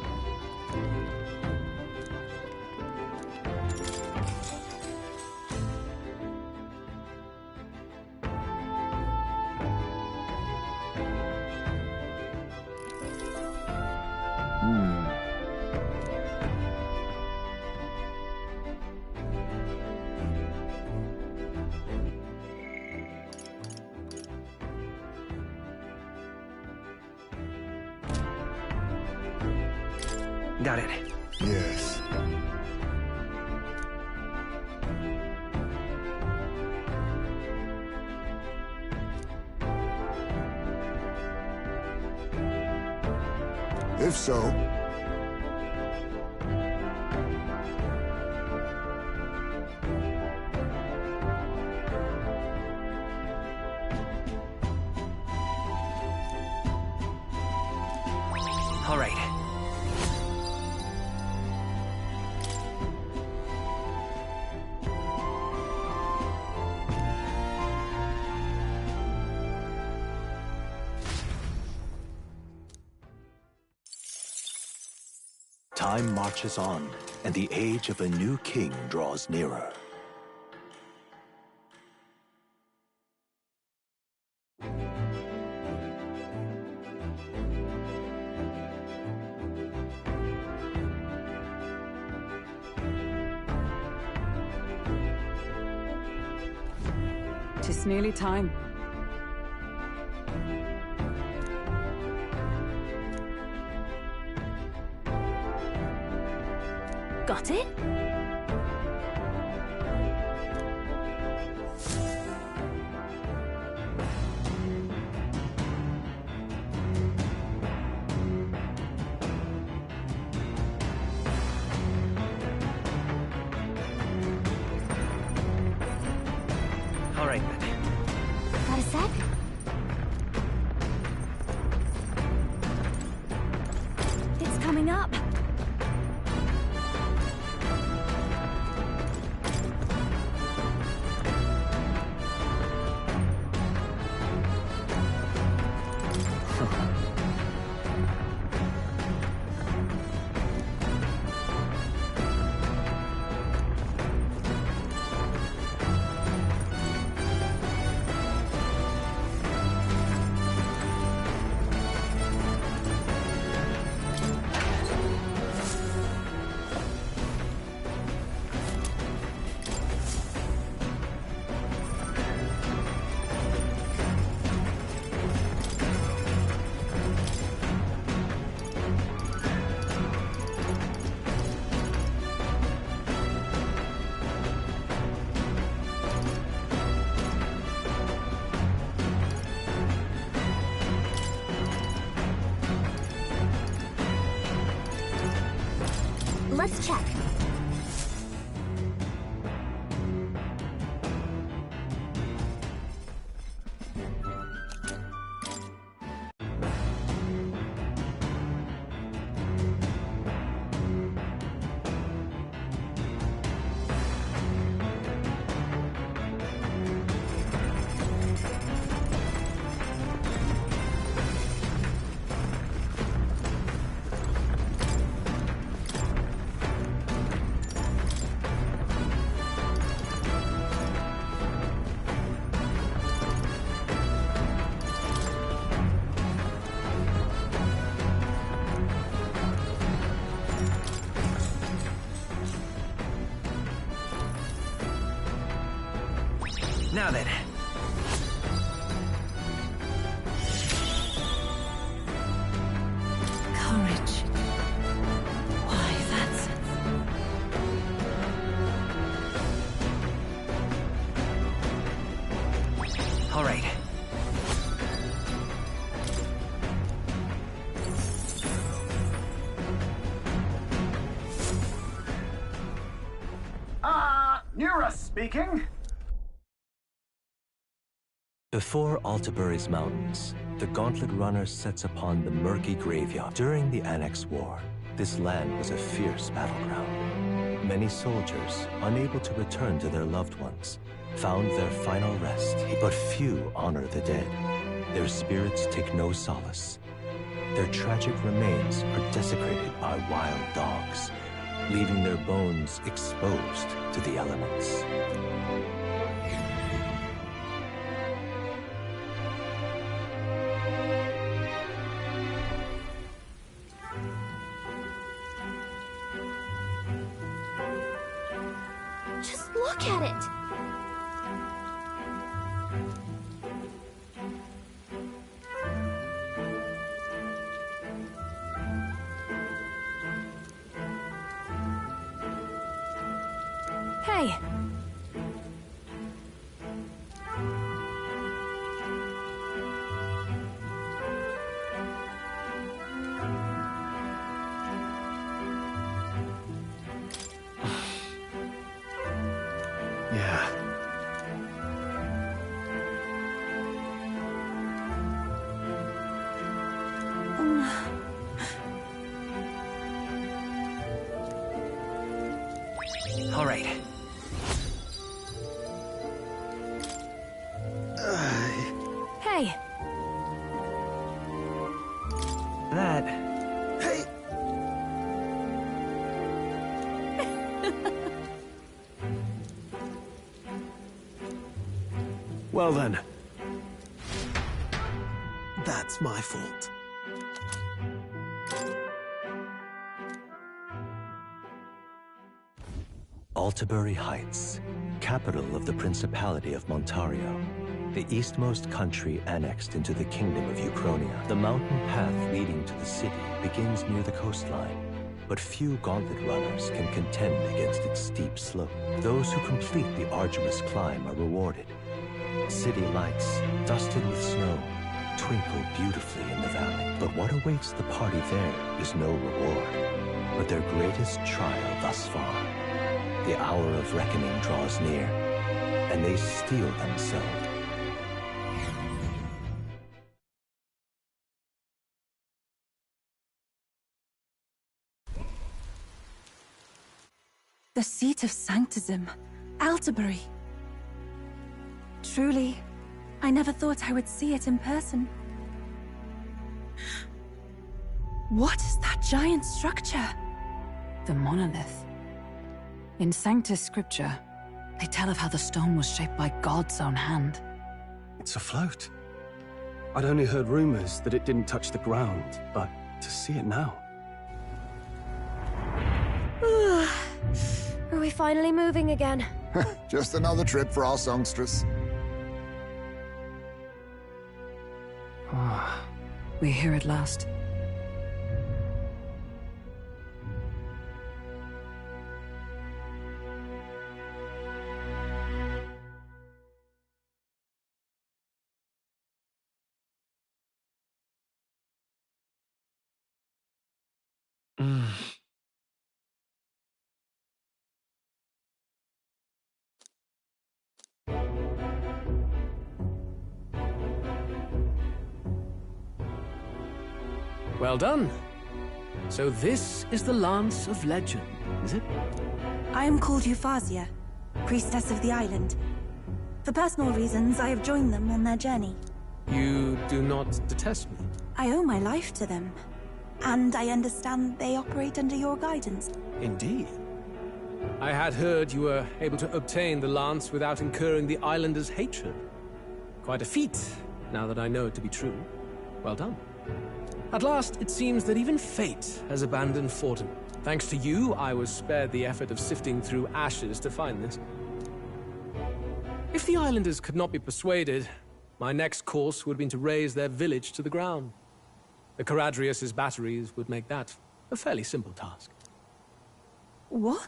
Got it. Yes. If so, All right. Time marches on, and the age of a new king draws nearer. Tis nearly time. Got it? All right, then. Got a sec? It's coming up. Let's check. Now then. Courage. Why, that's... All right. Nura speaking. Before Altabury's mountains, the Gauntlet Runner sets upon the murky graveyard. During the Annex War, this land was a fierce battleground. Many soldiers, unable to return to their loved ones, found their final rest, but few honor the dead. Their spirits take no solace. Their tragic remains are desecrated by wild dogs, leaving their bones exposed to the elements. Just look at it! Hey! All right. Hey! That... Hey! Well then. That's my fault. Altabury Heights, capital of the Principality of Montario, the eastmost country annexed into the Kingdom of Uchronia. The mountain path leading to the city begins near the coastline, but few gauntlet runners can contend against its steep slope. Those who complete the arduous climb are rewarded. City lights, dusted with snow, twinkle beautifully in the valley. But what awaits the party there is no reward, but their greatest trial thus far. The hour of reckoning draws near, and they steel themselves. The seat of Sanctism, Altabury. Truly, I never thought I would see it in person. What is that giant structure? The monolith. In Sanctus Scripture, they tell of how the stone was shaped by God's own hand. It's afloat. I'd only heard rumors that it didn't touch the ground, but to see it now... Are we finally moving again? Just another trip for our songstress. Ah, we're here at last. Well done. So this is the Lance of Legend, is it? I am called Euphrasia, priestess of the island. For personal reasons, I have joined them on their journey. You do not detest me? I owe my life to them, and I understand they operate under your guidance. Indeed. I had heard you were able to obtain the lance without incurring the islanders' hatred. Quite a feat, now that I know it to be true. Well done. At last, it seems that even fate has abandoned Fortin. Thanks to you, I was spared the effort of sifting through ashes to find this. If the islanders could not be persuaded, my next course would have been to raze their village to the ground. The Caradrius' batteries would make that a fairly simple task. What?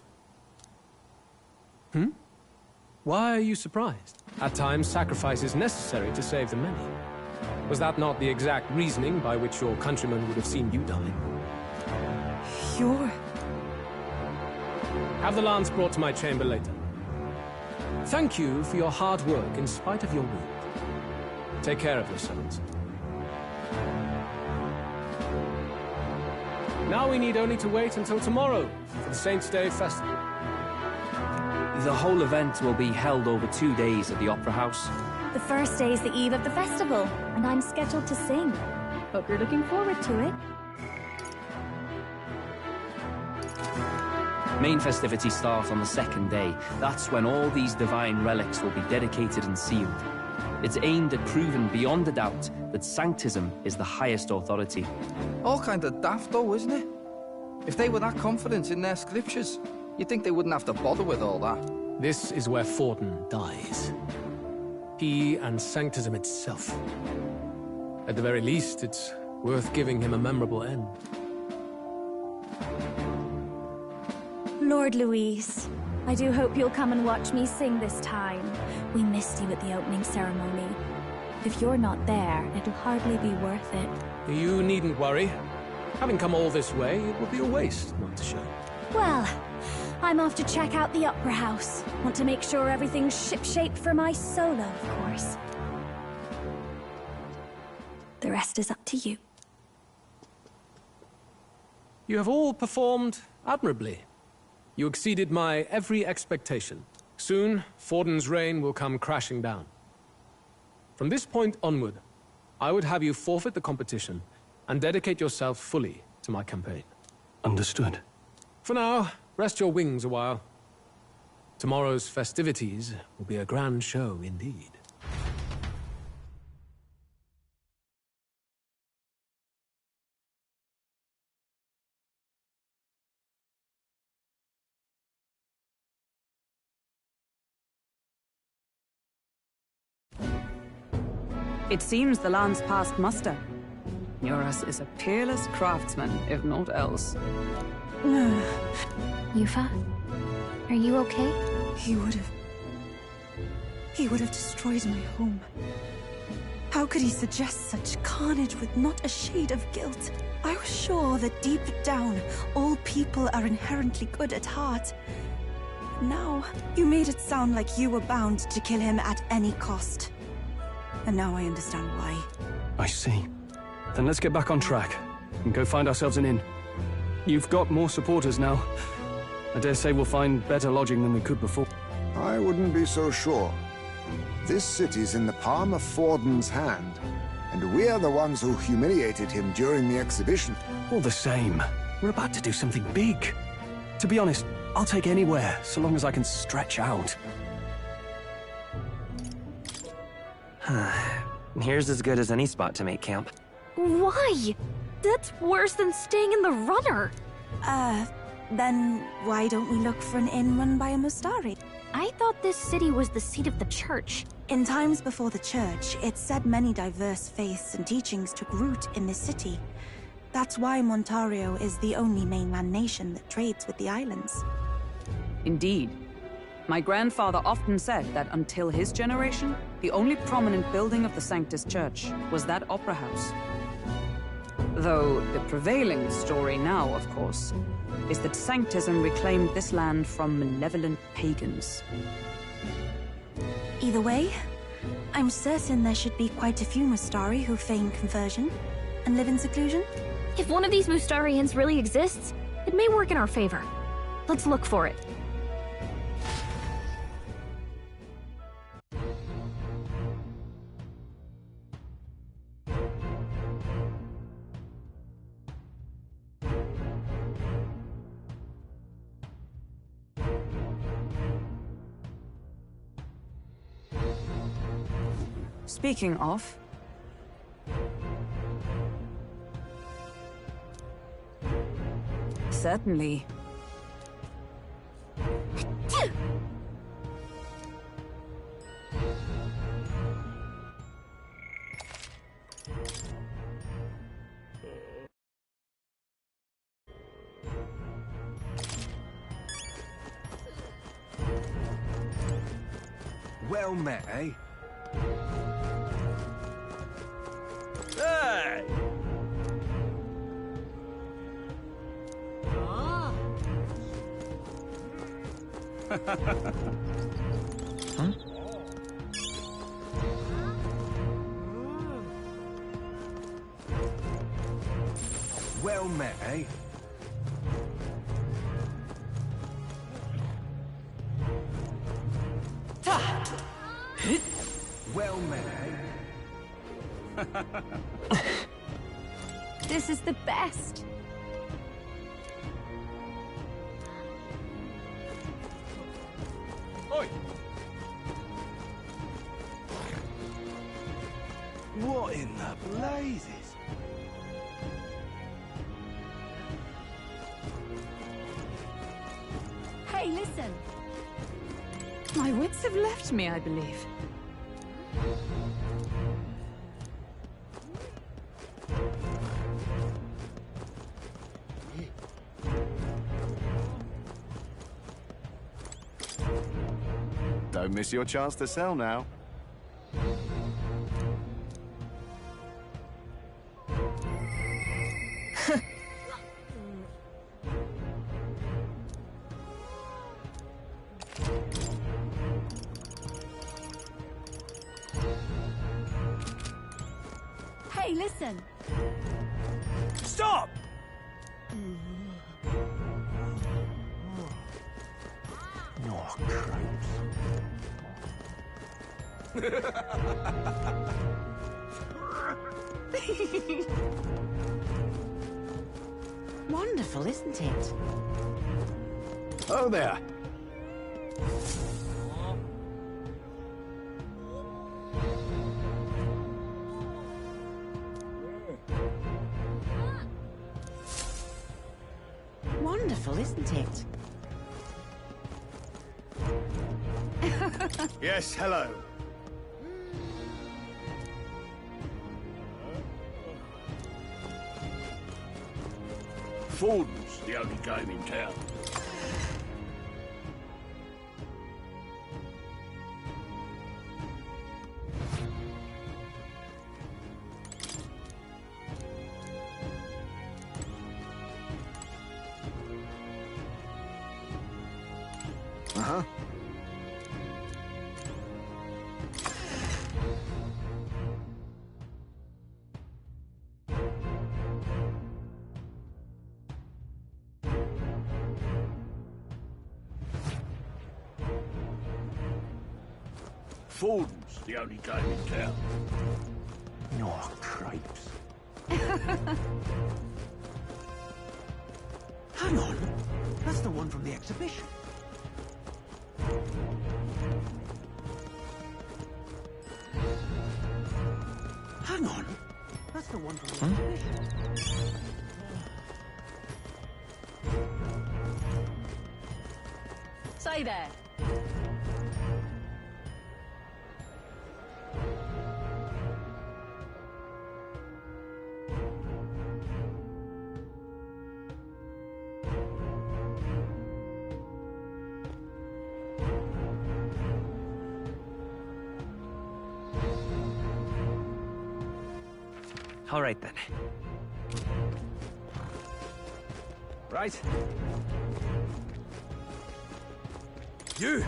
Why are you surprised? At times, sacrifice is necessary to save the many. Was that not the exact reasoning by which your countrymen would have seen you die? Have the lance brought to my chamber later. Thank you for your hard work in spite of your wound. Take care of yourselves. Now we need only to wait until tomorrow for the Saints' Day festival. The whole event will be held over 2 days at the Opera House. The first day is the eve of the festival, and I'm scheduled to sing. Hope you're looking forward to it. Main festivities start on the second day. That's when all these divine relics will be dedicated and sealed. It's aimed at proving beyond a doubt that Sanctism is the highest authority. All kind of daft though, isn't it? If they were that confident in their scriptures, you'd think they wouldn't have to bother with all that. This is where Fortin dies. He and Sanctism itself. At the very least, it's worth giving him a memorable end. Lord Louise, I do hope you'll come and watch me sing this time. We missed you at the opening ceremony. If you're not there, it'll hardly be worth it. You needn't worry. Having come all this way, it will be a waste not to show. Well, I'm off to check out the Opera House. Want to make sure everything's ship-shape for my solo, of course. The rest is up to you. You have all performed admirably. You exceeded my every expectation. Soon, Forden's reign will come crashing down. From this point onward, I would have you forfeit the competition and dedicate yourself fully to my campaign. Understood. For now, rest your wings a while. Tomorrow's festivities will be a grand show indeed. It seems the land's passed muster. Eurus is a peerless craftsman, if not else. Yufa, are you okay? He would have destroyed my home. How could he suggest such carnage with not a shade of guilt? I was sure that deep down, all people are inherently good at heart. Now, you made it sound like you were bound to kill him at any cost. And now I understand why. I see. Then let's get back on track and go find ourselves an inn. You've got more supporters now. I dare say we'll find better lodging than we could before. I wouldn't be so sure. This city's in the palm of Forden's hand, and we're the ones who humiliated him during the exhibition. All the same, we're about to do something big. To be honest, I'll take anywhere, so long as I can stretch out. Here's as good as any spot to make camp. Why? That's worse than staying in the runner. Then why don't we look for an inn run by a Mustari? I thought this city was the seat of the church. In times before the church, it said many diverse faiths and teachings took root in this city. That's why Montario is the only mainland nation that trades with the islands. Indeed. My grandfather often said that until his generation, the only prominent building of the Sanctus Church was that opera house. Though the prevailing story now, of course, is that Sanctism reclaimed this land from malevolent pagans. Either way, I'm certain there should be quite a few Mustari who feign conversion and live in seclusion. If one of these Mustarians really exists, it may work in our favor. Let's look for it. Speaking of... Certainly. Well met, eh? Hey! Huh? Well met, eh? Well met, eh? This is the best. Oi! What in the blazes? Hey, listen. My wits have left me, I believe. Don't miss your chance to sell now. Hey, listen. Stop! Wonderful, isn't it? Oh there. Wonderful, isn't it? Yes, hello. Fordham's the only game in town. Uh-huh. Fordham's the only game in town. Oh, cripes. Hang on. That's the one from the exhibition. Hang on. That's the one from the exhibition. Say there. All right, then. Right. You!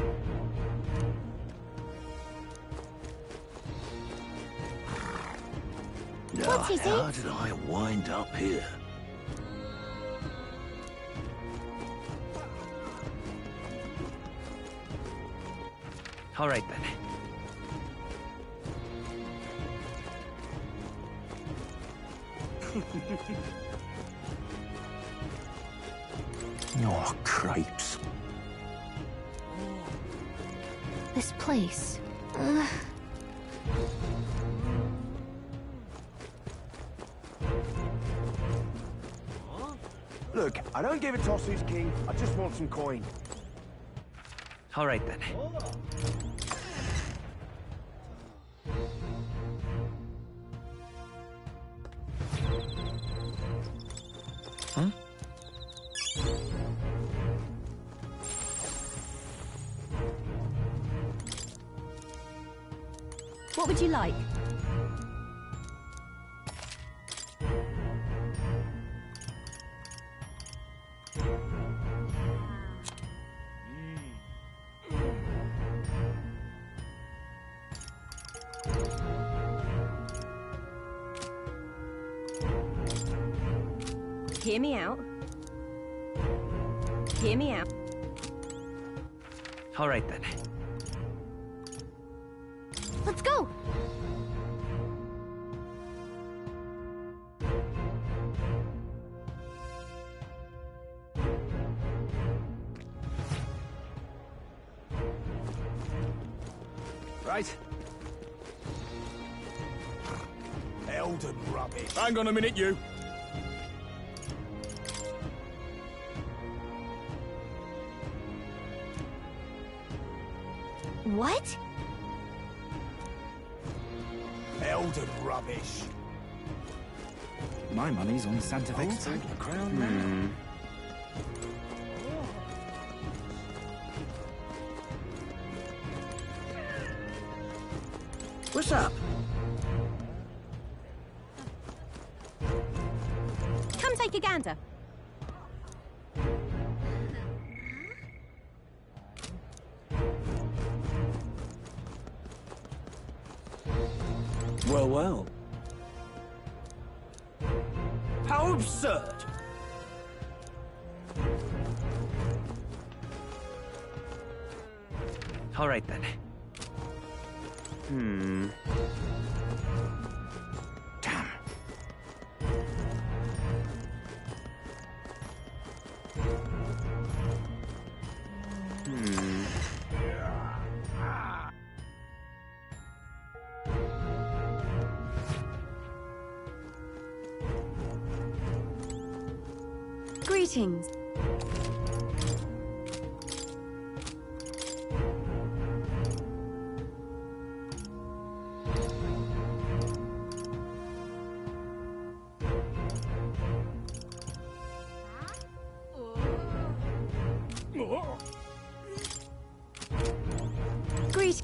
What's he How say? did I wind up here? All right, then. Oh, cripes. This place. Look, I don't give a toss who's king. I just want some coin. All right, then. Huh? What would you like? Hear me out. Hear me out. All right, then. Let's go! Right. Elden rubbish. Hang on a minute, you. What? Elden rubbish. My money's on Santa Fe. Who's taking the crown now? What's up? Come take a gander. Well, well. How absurd! All right then. Damn. Greetings. Greetings.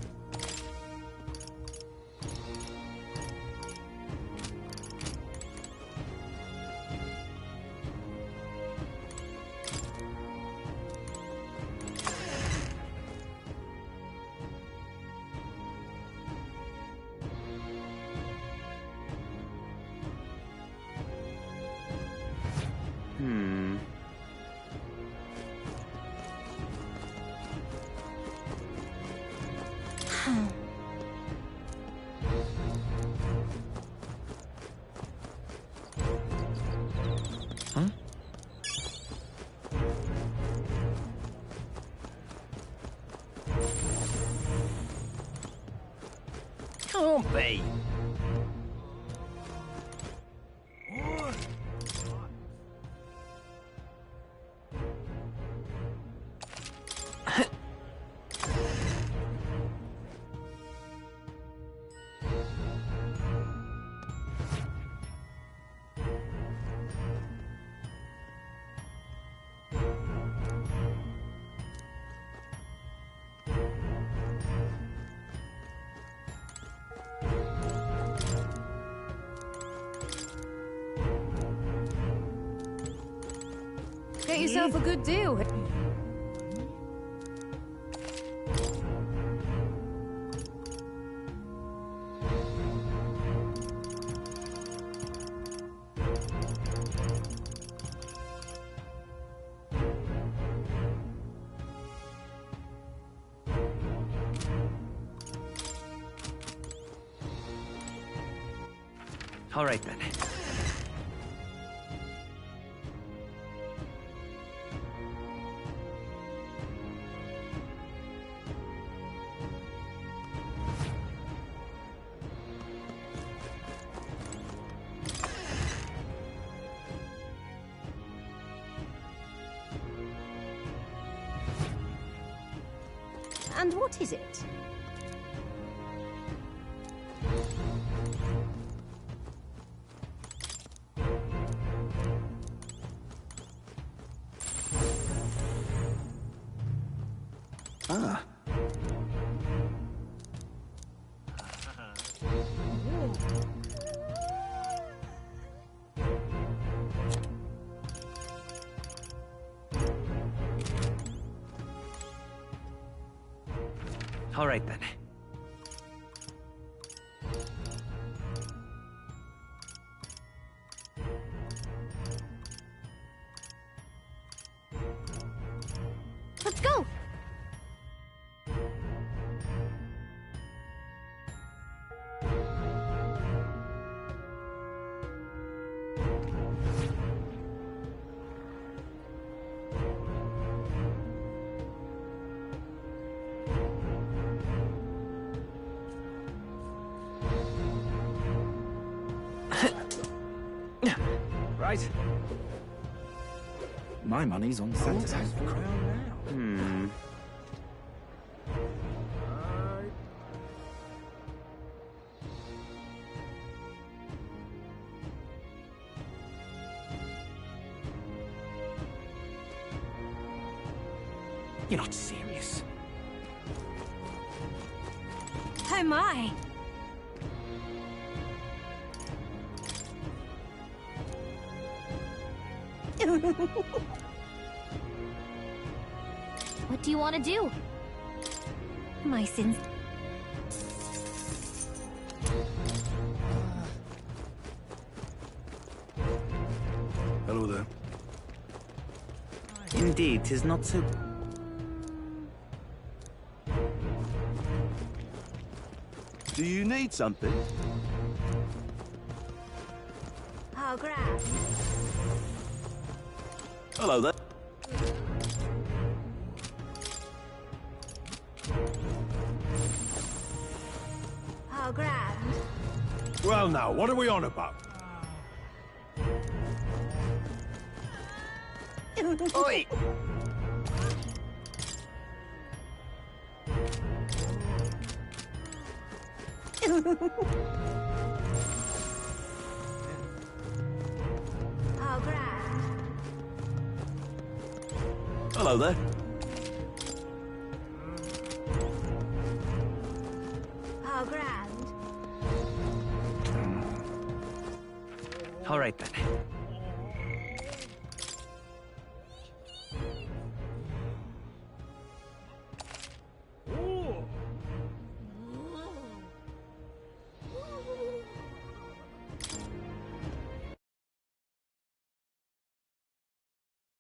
Can't be. Get yourself a good deal. All right then. And what is it? Ah. All right then. Let's go! Right. My money's on Santa's house for crown now. You're not serious. Oh my! What do you want to do? My sins. Hello there. Indeed, 'tis not so... Do you need something? How grand. Hello there. How grand. Well now, what are we on about? Oi! How grand. Hello there. How grand. All right then.